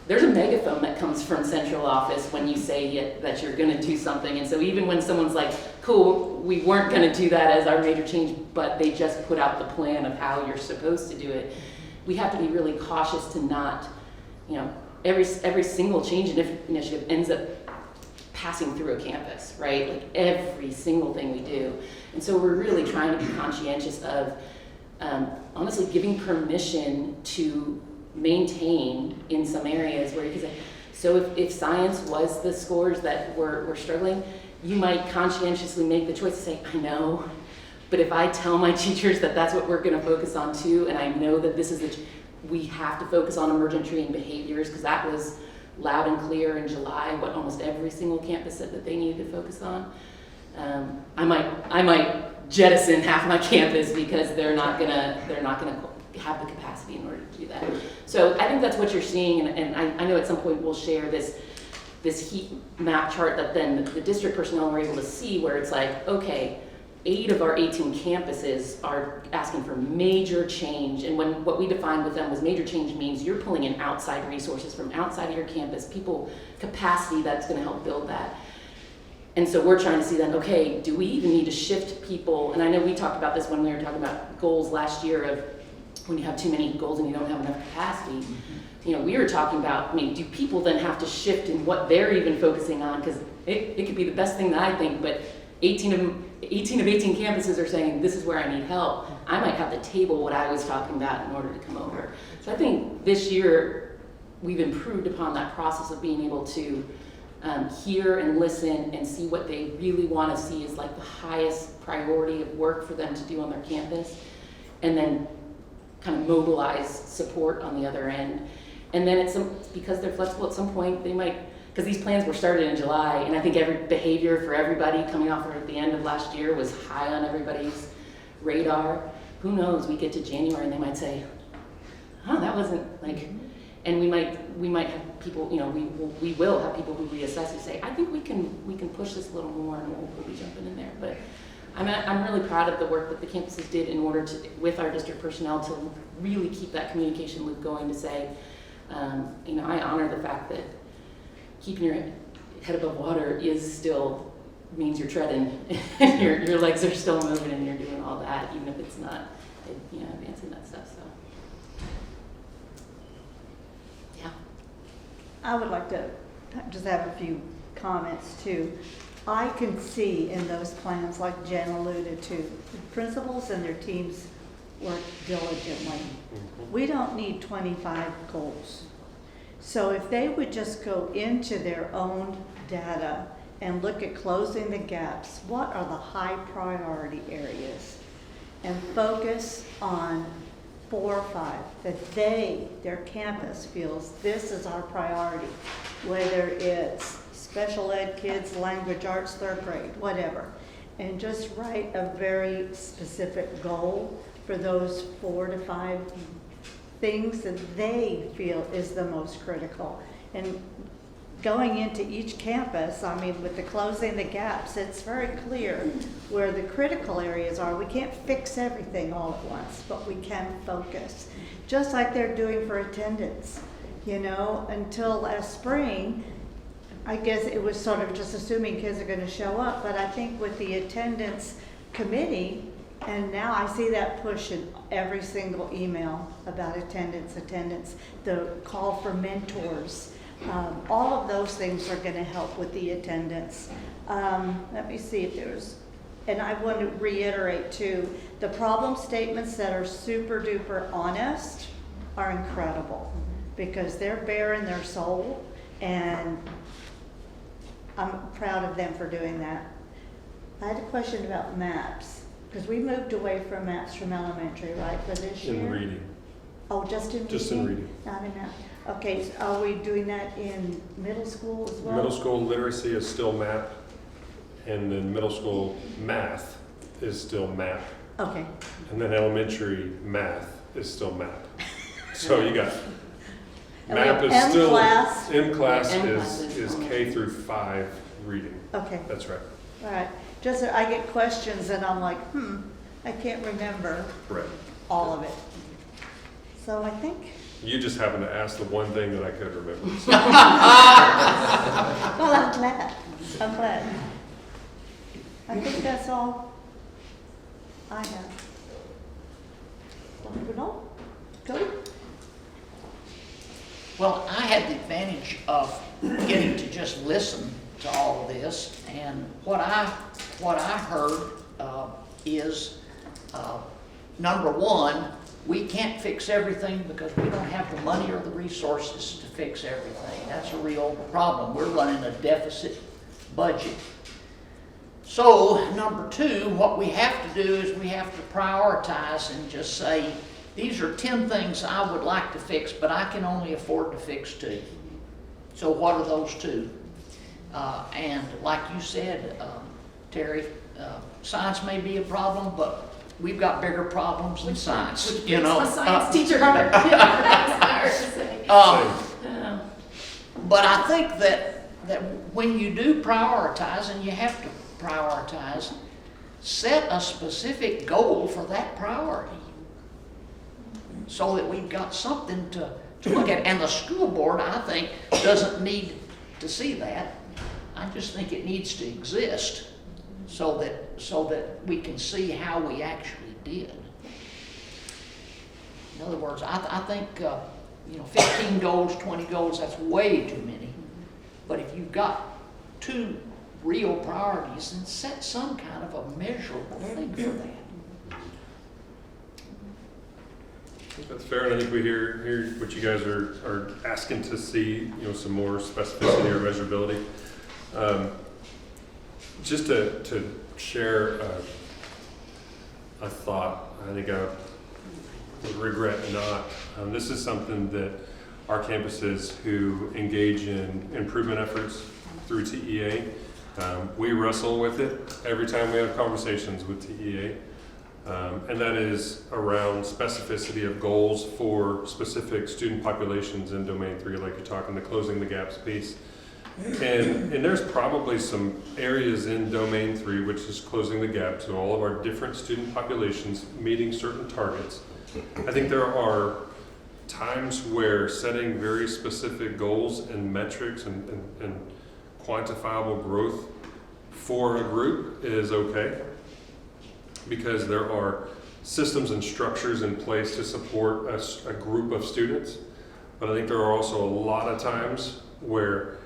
there's a megaphone that comes from central office when you say that you're going to do something. And so even when someone's like, cool, we weren't going to do that as our major change, but they just put out the plan of how you're supposed to do it, we have to be really cautious to not, every single change initiative ends up passing through a campus, right? Like every single thing we do. And so we're really trying to be conscientious of, honestly, giving permission to maintain in some areas where you can say, so if science was the scores that we're struggling, you might conscientiously make the choice to say, I know, but if I tell my teachers that that's what we're going to focus on too, and I know that this is we have to focus on emergent tree and behaviors, because that was loud and clear in July, what almost every single campus said that they needed to focus on. I might jettison half my campus because they're not gonna have the capacity in order to do that. So I think that's what you're seeing, and I know at some point we'll share this heat map chart that then the district personnel were able to see, where it's like, okay, 8 of our 18 campuses are asking for major change, and what we defined with them was major change means you're pulling in outside resources from outside of your campus, people capacity that's going to help build that. And so we're trying to see then, okay, do we even need to shift people? And I know we talked about this when we were talking about goals last year of when you have too many goals and you don't have enough capacity. We were talking about, do people then have to shift in what they're even focusing on? Because it could be the best thing that I think, but 18 of 18 campuses are saying, this is where I need help. I might have to table what I was talking about in order to come over. So I think this year we've improved upon that process of being able to hear and listen and see what they really want to see is like the highest priority of work for them to do on their campus, and then kind of mobilize support on the other end. And then because they're flexible, at some point they might, because these plans were started in July, and I think every behavior for everybody coming off at the end of last year was high on everybody's radar. Who knows, we get to January and they might say, oh, that wasn't like, and we might have people, we will have people who reassess and say, I think we can push this a little more, and we'll be jumping in there. But I'm really proud of the work that the campuses did in order to, with our district personnel, to really keep that communication loop going, to say, I honor the fact that keeping your head above water means you're treading, and your legs are still moving, and you're doing all that, even if it's not, advancing that stuff. So, yeah. I would like to just have a few comments too. I can see in those plans, like Jen alluded to, the principals and their teams work diligently. We don't need 25 goals. So if they would just go into their own data and look at closing the gaps, what are the high priority areas? And focus on 4 or 5 that their campus feels this is our priority, whether it's special ed kids, language arts, 3rd grade, whatever. And just write a very specific goal for those 4 to 5 things that they feel is the most critical. And going into each campus, with the closing the gaps, it's very clear where the critical areas are. We can't fix everything all at once, but we can focus. Just like they're doing for attendance. Until last spring, I guess it was sort of just assuming kids are going to show up, but I think with the attendance committee, and now I see that push in every single email about attendance, the call for mentors. All of those things are going to help with the attendance. Let me see if there's, and I want to reiterate too, the problem statements that are super duper honest are incredible because they're bearing their soul, and I'm proud of them for doing that. I had a question about maps, because we moved away from maps from elementary, right, for this year? In reading. Oh, just in reading? Just in reading. Not in math. Okay, so are we doing that in middle school as well? Middle school literacy is still MAP, and then middle school math is still MAP. Okay. And then elementary math is still MAP. So you got, And we MAP have is M still, class. M class Yeah, M class is is K through 5 reading. Okay, That's right. all right. Just that I get questions and I'm like, I can't remember Correct. all of it. So I think, You just happened to ask the one thing that I could remember. So. well, I'm glad. I'm glad. I think that's all I have. Moving on. Go. Well, I had the advantage of getting to just listen to all of this, and what I heard is, number one, we can't fix everything because we don't have the money or the resources to fix everything. That's a real problem. We're running a deficit budget. So, number two, what we have to do is we have to prioritize and just say, these are 10 things I would like to fix, but I can only afford to fix 2. So what are those 2? And like you said, Terry, science may be a problem, but we've got bigger problems than science. Which makes my science teacher hard. That's hard to say. But I think that when you do prioritize, and you have to prioritize, set a specific goal for that priority so that we've got something to look at. And the school board, I think, doesn't need to see that. I just think it needs to exist so that we can see how we actually did. In other words, I think 15 goals, 20 goals, that's way too many. But if you've got 2 real priorities, then set some kind of a measurable thing for that. I think that's fair, and I think we hear what you guys are asking to see, some more specificity or measurability. Just to share a thought, I think I would regret not. This is something that our campuses who engage in improvement efforts through TEA. We wrestle with it every time we have conversations with TEA. And that is around specificity of goals for specific student populations in Domain 3, like you're talking, the closing the gaps piece. And there's probably some areas in Domain 3, which is closing the gap to all of our different student populations meeting certain targets. I think there are times where setting very specific goals and metrics and quantifiable growth for a group is okay, because there are systems and structures in place to support a group of students. But I think there are also a lot of times where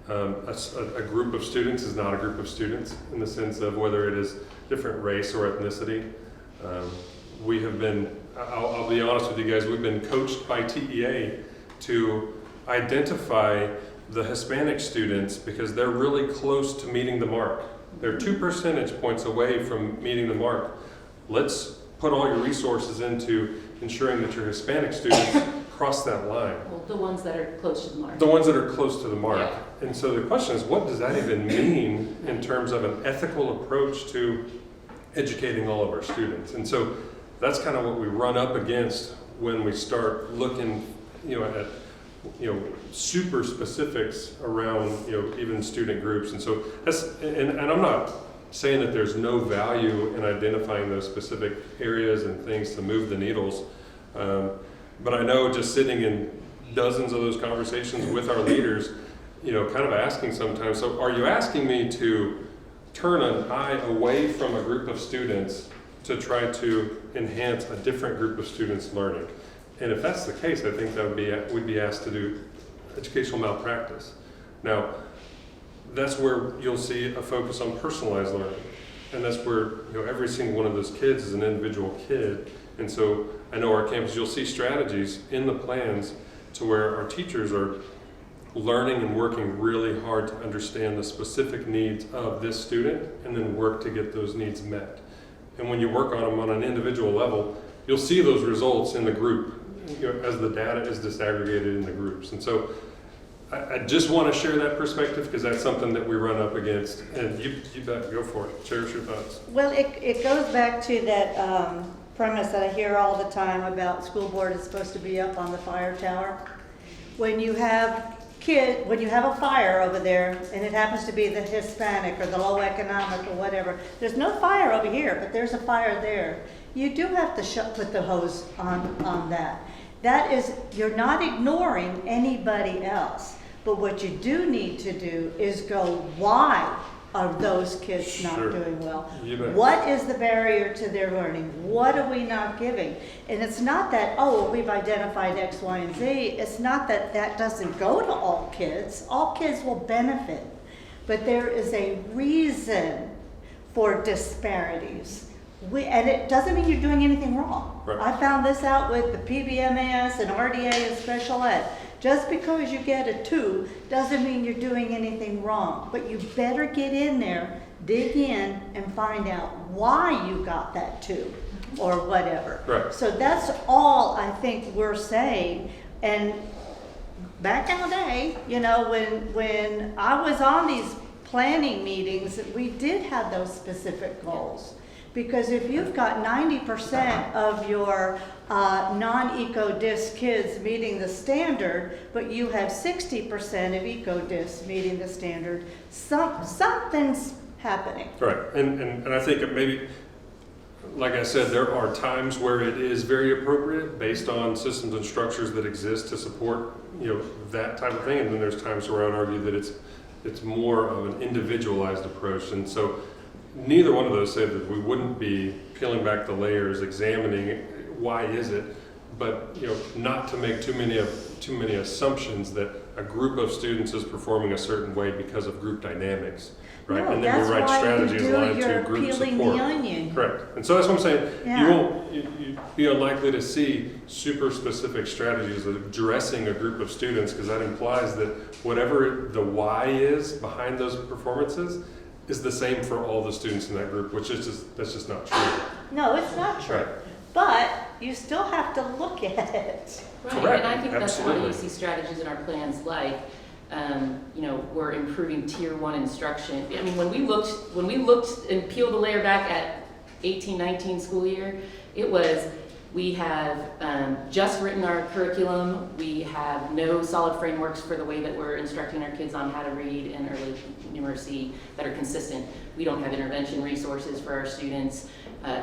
a group of students is not a group of students, in the sense of whether it is different race or ethnicity. We have been, I'll be honest with you guys, we've been coached by TEA to identify the Hispanic students because they're really close to meeting the mark. They're 2 percentage points away from meeting the mark. Let's put all your resources into ensuring that your Hispanic students cross that line. Well, the ones that are close to the mark. The ones that are close to the mark. And so the question is, what does that even mean in terms of an ethical approach to educating all of our students? And so that's kind of what we run up against when we start looking, at super specifics around, even student groups. And so and I'm not saying that there's no value in identifying those specific areas and things to move the needles. But I know just sitting in dozens of those conversations with our leaders, kind of asking sometimes, so are you asking me to turn an eye away from a group of students to try to enhance a different group of students' learning? And if that's the case, I think that we'd be asked to do educational malpractice. Now, that's where you'll see a focus on personalized learning. And that's where, every single one of those kids is an individual kid. And so I know our campus, you'll see strategies in the plans to where our teachers are learning and working really hard to understand the specific needs of this student and then work to get those needs met. And when you work on them on an individual level, you'll see those results in the group, as the data is disaggregated in the groups. And so I just want to share that perspective because that's something that we run up against. And you bet, go for it. Share your thoughts. Well, it goes back to that premise that I hear all the time about school board is supposed to be up on the fire tower. When you have a fire over there and it happens to be the Hispanic or the low economic or whatever, there's no fire over here, but there's a fire there. You do have to put the hose on that. That is, you're not ignoring anybody else. But what you do need to do is go, why are those kids not doing well? What is the barrier to their learning? What are we not giving? And it's not that, we've identified X, Y, and Z. It's not that that doesn't go to all kids. All kids will benefit. But there is a reason for disparities. And it doesn't mean you're doing anything wrong. Right. I found this out with the PBMAS and RDA and special ed. Just because you get a 2 doesn't mean you're doing anything wrong. But you better get in there, dig in, and find out why you got that 2 or whatever. Right. So that's all I think we're saying. And back in the day, when I was on these planning meetings, we did have those specific goals. Because if you've got 90% of your non-eco-dis kids meeting the standard, but you have 60% of eco-dis meeting the standard, something's happening. Right, and I think maybe, like I said, there are times where it is very appropriate based on systems and structures that exist to support, that type of thing. And then there's times where I would argue that it's more of an individualized approach. And so neither one of those said that we wouldn't be peeling back the layers, examining why is it, but not to make too many assumptions that a group of students is performing a certain way because of group dynamics, right? No, and then we write strategies aligned to group support. Peeling the onion. Correct. And so that's what I'm saying. Yeah. You'd be unlikely to see super specific strategies addressing a group of students because that implies that whatever the why is behind those performances is the same for all the students in that group, which is that's just not true. No, it's not true. Right. but you still have to look at it. Right, Correct, and I think that's why absolutely. you see strategies in our plans like, we're improving tier 1 instruction. I mean, when we looked and peeled the layer back at 18-19 school year, it was, we have just written our curriculum, we have no solid frameworks for the way that we're instructing our kids on how to read and early numeracy that are consistent. We don't have intervention resources for our students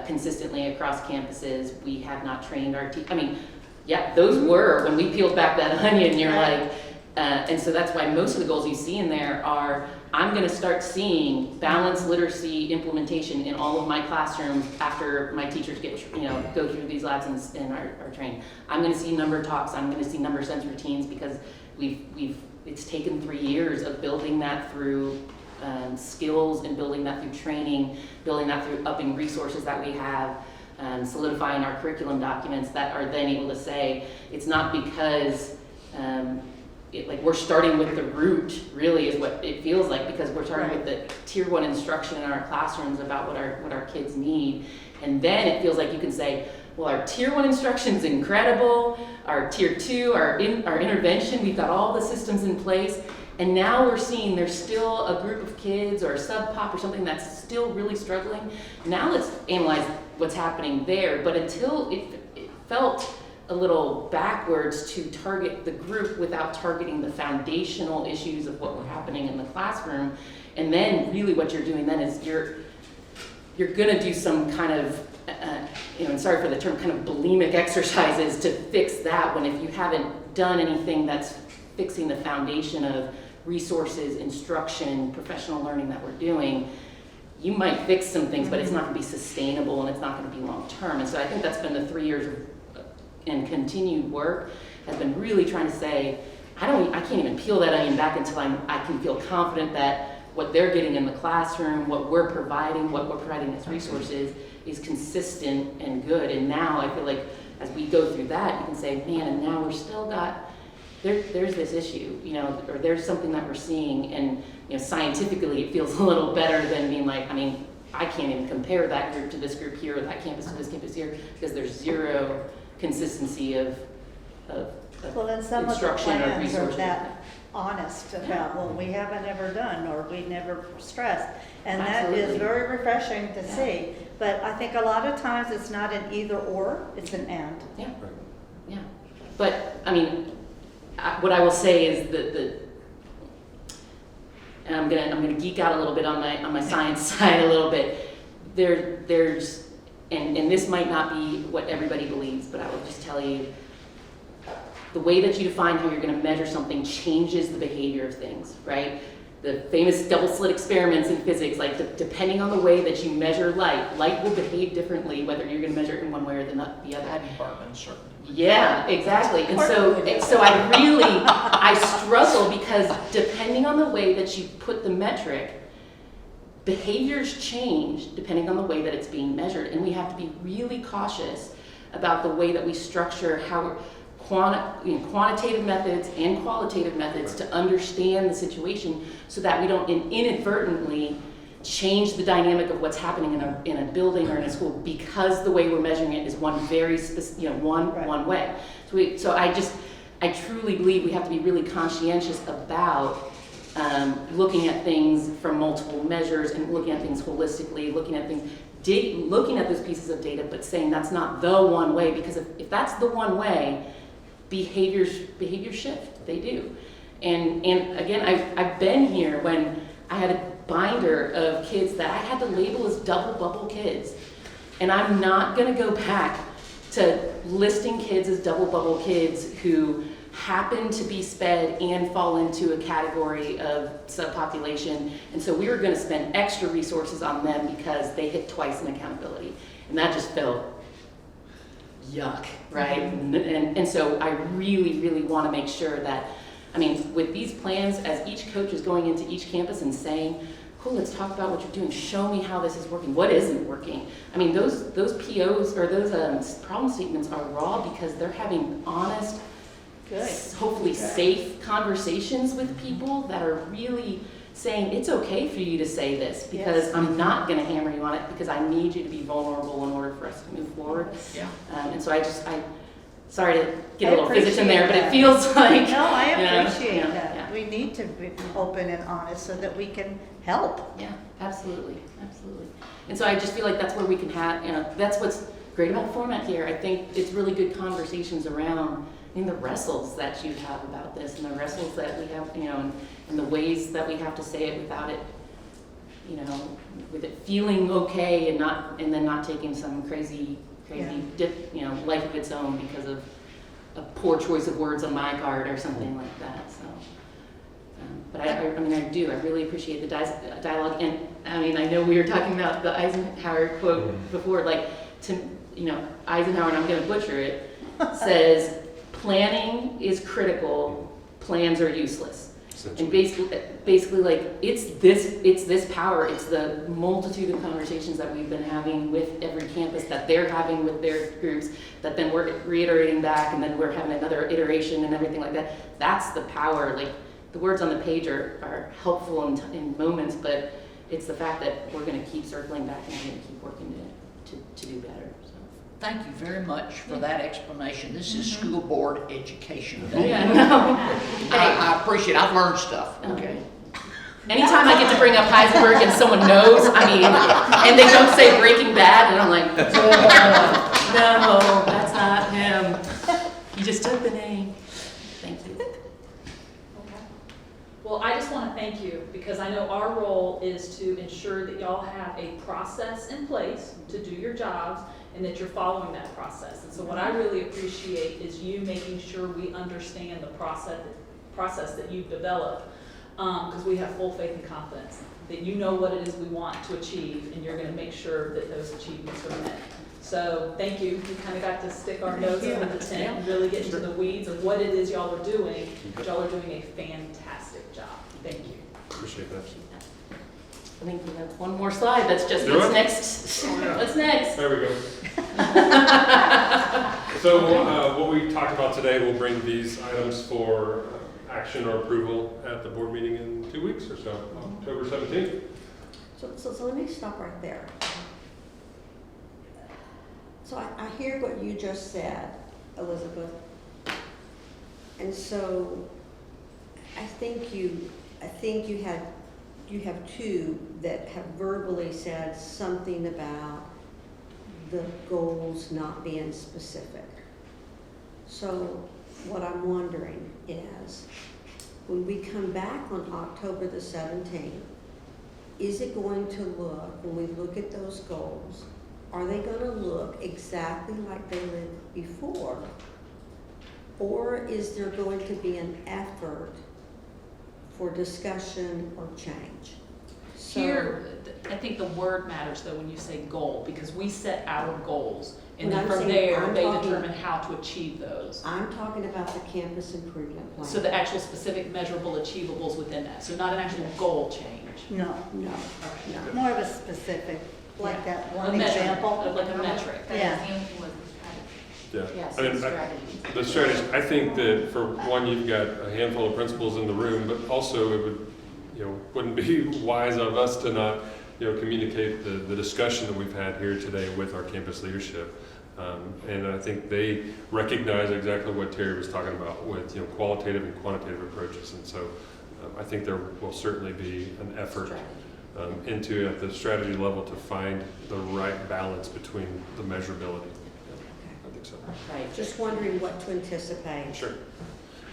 consistently across campuses. We have not trained our I mean, yeah, those were, when we peeled back that onion, you're like, and so that's why most of the goals you see in there are, I'm gonna start seeing balanced literacy implementation in all of my classrooms after my teachers get, go through these labs and are trained. I'm gonna see number talks, I'm gonna see number sense routines, because it's taken 3 years of building that through skills and building that through training, building that through upping resources that we have, solidifying our curriculum documents that are then able to say, it's not because we're starting with the root, really is what it feels like, because we're starting with the tier 1 instruction in our classrooms about what our kids need. And then it feels like you can say, well, our tier 1 instruction is incredible, our tier 2, our intervention, we've got all the systems in place. And now we're seeing there's still a group of kids or a sub-pop or something that's still really struggling. Now let's analyze what's happening there. But until it felt a little backwards to target the group without targeting the foundational issues of what were happening in the classroom. And then really what you're doing then is you're gonna do some kind of, and sorry for the term, kind of bulimic exercises to fix that, when if you haven't done anything that's fixing the foundation of resources, instruction, professional learning that we're doing, you might fix some things, but it's not gonna be sustainable and it's not gonna be long-term. And so I think that's been the 3 years of and continued work has been really trying to say, I can't even peel that onion back until I can feel confident that what they're getting in the classroom, what we're providing as resources is consistent and good. And now I feel like as we go through that, you can say, man, and now we're still got, there's this issue, or there's something that we're seeing, and scientifically it feels a little better than being like, I can't even compare that group to this group here, or that campus to this campus here, because there's zero consistency of Well, then some of the instruction or plans are resources. that honest about, well, we haven't ever done, or we never stressed. And that Absolutely. is very refreshing to Yeah. see. But I think a lot of times it's not an either or, it's an and. Yeah, yeah. But, what I will say is that and I'm gonna geek out a little bit on my science side a little bit. There's and this might not be what everybody believes, but I will just tell you, the way that you define how you're going to measure something changes the behavior of things, right? The famous double slit experiments in physics, like depending on the way that you measure light will behave differently whether you're going to measure it in one way or the other. Yeah, exactly. And so I struggle, because depending on the way that you put the metric, behaviors change depending on the way that it's being measured, and we have to be really cautious about the way that we structure how quantitative methods and qualitative methods to understand the situation, so that we don't inadvertently change the dynamic of what's happening in a building or in a school, because the way we're measuring it is one very specific, one way. So I truly believe we have to be really conscientious about looking at things from multiple measures and looking at things holistically, looking at those pieces of data, but saying that's not the one way, because if that's the one way, behaviors shift, they do. And again, I've been here when I had a binder of kids that I had to label as double bubble kids, and I'm not gonna go back to listing kids as double bubble kids who happen to be sped and fall into a category of subpopulation. And so we were going to spend extra resources on them because they hit twice in accountability. And that just felt yuck, right? And so I really, really want to make sure that, with these plans, as each coach is going into each campus and saying, cool, let's talk about what you're doing. Show me how this is working. What isn't working? Those POs or those problem statements are raw because they're having honest, Good. hopefully safe conversations with people that are really saying it's okay for you to say this because I'm not going to hammer you on it because I need you to be vulnerable in order for us to move forward. Yeah. And so sorry to get a little physics in there, but appreciate it feels like. No, I Yeah, appreciate yeah, that. yeah. We need to be open and honest so that we can help. Yeah, absolutely. And so I just feel like that's where we can have, that's what's great about format here. I think it's really good conversations around, the wrestles that you have about this and the wrestles that we have, and the ways that we have to say it without it, with it feeling okay and then not taking some crazy life of its own because of a poor choice of words on my part or something like that. So, but I really appreciate the dialogue. And I know we were talking about the Eisenhower quote before, Eisenhower, and I'm going to butcher it, says, planning is critical, plans are useless. And basically, like, it's this power, it's the multitude of conversations that we've been having with every campus, that they're having with their groups, that then we're reiterating back, and then we're having another iteration and everything like that. That's the power. Like, the words on the page are helpful in moments, but it's the fact that we're going to keep circling back and we're going to keep working to do better. So. Thank you very much for that explanation. This is School Board Education Day. Yeah, no. I appreciate it. I've learned stuff. Okay. Anytime I get to bring up Heisenberg and someone knows, and they don't say Breaking Bad, and I'm like, no, that's not him. You just took the name. Thank you. Well, I just want to thank you because I know our role is to ensure that y'all have a process in place to do your jobs and that you're following that process. And so what I really appreciate is you making sure we understand the process that you've developed, because we have full faith and confidence that you know what it is we want to achieve and you're going to make sure that those achievements are met. So thank you. We kind of got to stick our nose under the tent and really get into the weeds of what it is y'all are doing. Y'all are doing a fantastic job. Thank you. Appreciate that. I think we have one more slide. That's just Do what's it? next. What's next? There we go. So what we talked about today, we'll bring these items for action or approval at the board meeting in 2 weeks or so, October 17th. So let me stop right there. So I hear what you just said, Elizabeth. And so I think you have two that have verbally said something about the goals not being specific. So what I'm wondering is, when we come back on October the 17th, is it going to look, when we look at those goals, are they going to look exactly like they did before? Or is there going to be an effort for discussion or change? So, Here, I think the word matters though when you say goal, because we set our goals and When then I'm from saying there I'm they talking- determine how to achieve those. I'm talking about the campus improvement plan. So the actual specific measurable achievables within that, so not an actual goal change. No, No, Okay. no. more of a specific, like Yeah. that A one measurement, example. like a metric. Yeah. Yeah. Yes, I mean, strategy. the strategy, I think that for one, you've got a handful of principals in the room, but also it would, wouldn't be wise of us to not, communicate the discussion that we've had here today with our campus leadership. And I think they recognize exactly what Terry was talking about with, qualitative and quantitative approaches. And so I think there will certainly be an effort into at the strategy level to find the right balance between the measurability. I think so. Right. Just wondering what to anticipate. Sure.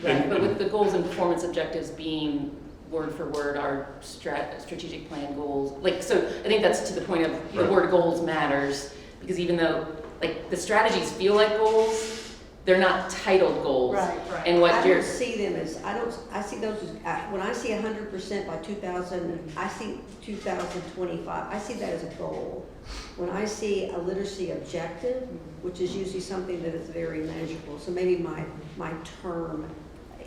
Right, but with the goals and performance objectives being word for word our strategic plan goals, so I think that's to the point of the Right. word goals matters, because even though the strategies feel like goals, they're not titled goals. Right. Right. And what I you're, don't see them as, I see those as, when I see 100% by 2000, I see 2025, I see that as a goal. When I see a literacy objective, which is usually something that is very measurable, so maybe my term,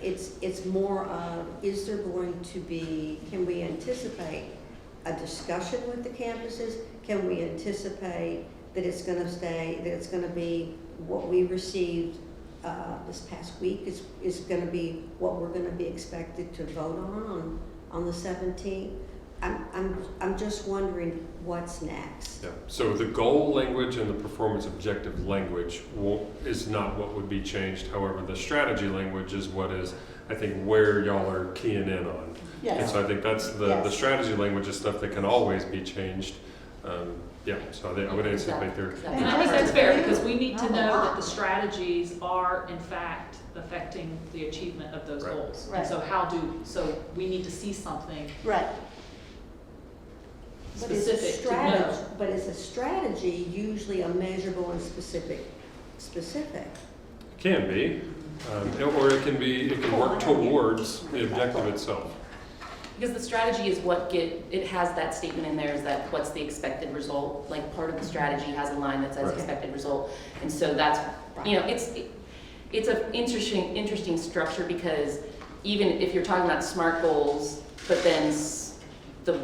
it's more of, is there going to be, can we anticipate a discussion with the campuses? Can we anticipate that it's going to stay, that it's going to be what we received this past week is going to be what we're going to be expected to vote on the 17th. I'm just wondering what's next. Yeah, so the goal language and the performance objective language is not what would be changed. However, the strategy language is what is, I think, where y'all are keying in on. And Yes. so I think that's the Yes. strategy language is stuff that can always be changed. Yeah, so I would anticipate there. Exactly. And I think that's fair, because we need to Not a know lot. that the strategies are in fact affecting the achievement of those Right. goals. Right. And so we need to see something Right. But is a specific to strategy, know. but is a strategy usually a measurable and specific? Can be, or it can work towards the objective itself. Because the strategy is it has that statement in there, is that what's the expected result? Like, part of the strategy has a line that says Right. expected result. And so that's, it's an interesting structure, because even if you're talking about SMART goals, but then the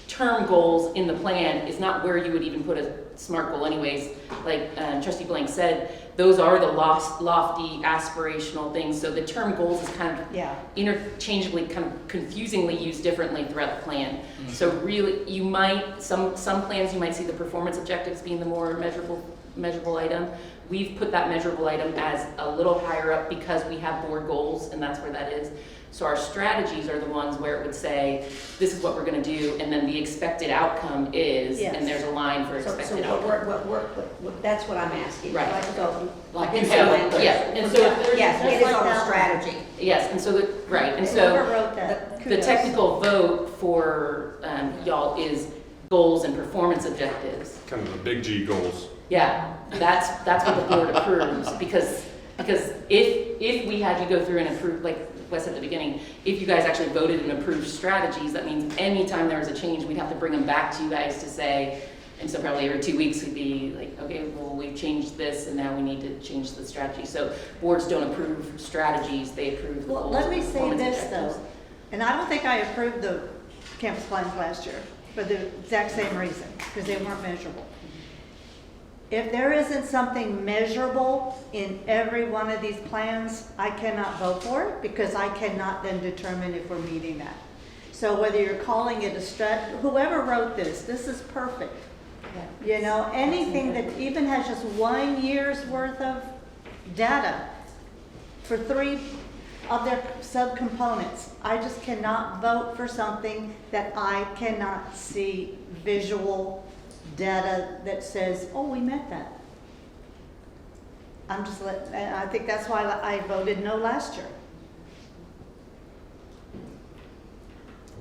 term goals in the plan is not where you would even put a SMART goal anyways. Like Trustee Blank said, those are the lofty aspirational things. So the term goals is kind of Yeah. interchangeably, kind of confusingly used differently throughout the plan. So really, you might, some plans you might see the performance objectives being the more measurable item. We've put that measurable item as a little higher up because we have board goals, and that's where that is. So our strategies are the ones where it would say, this is what we're gonna do, and then the expected outcome is, Yes. and there's a line for So expected outcome. that's what I'm asking. Right. So, Like in you some have- language. yeah, and so if there's- Yes, it Just is like on the that one. strategy. Yes, and so and Whoever so wrote that, the kudos. technical vote for y'all is goals and performance objectives. Kind of the big G goals. Yeah, that's what the board approves, because if we had you go through and approve, like Wes said at the beginning, if you guys actually voted and approved strategies, that means anytime there was a change, we'd have to bring them back to you guys to say, and so probably every 2 weeks we'd be like, okay, well, we've changed this and now we need to change the strategy. So boards don't approve strategies, they approve the Well, goals let and me say performance this objectives. though, and I don't think I approved the campus plans last year for the exact same reason, because they weren't measurable. If there isn't something measurable in every one of these plans, I cannot vote for it, because I cannot then determine if we're meeting that. So whether you're calling it whoever wrote this is perfect. You know, anything that even has just 1 year's worth of data for 3 of their subcomponents, I just cannot vote for something that I cannot see visual data that says, oh, we met that. And I think that's why I voted no last year.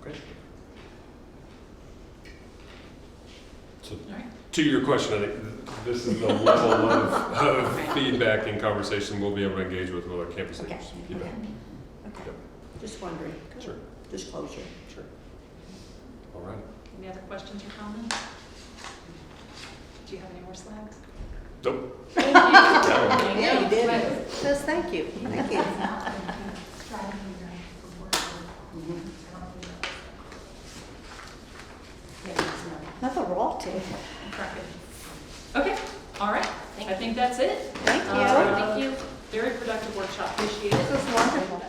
Okay. So, All right. to your question, I think this is the level of feedback and conversation we'll be able to engage with our campus Okay. leaders. You bet. Okay. Yep. Just wondering. Sure. Disclosure. Sure. All right. Any other questions or comments? Do you have any more slides? Nope. Thank you. Yeah, you did. Says thank you. Thank you. That's a raw too. Okay, all right, I think that's it. Thank you. Thank you. Very productive workshop, appreciate it. This was wonderful.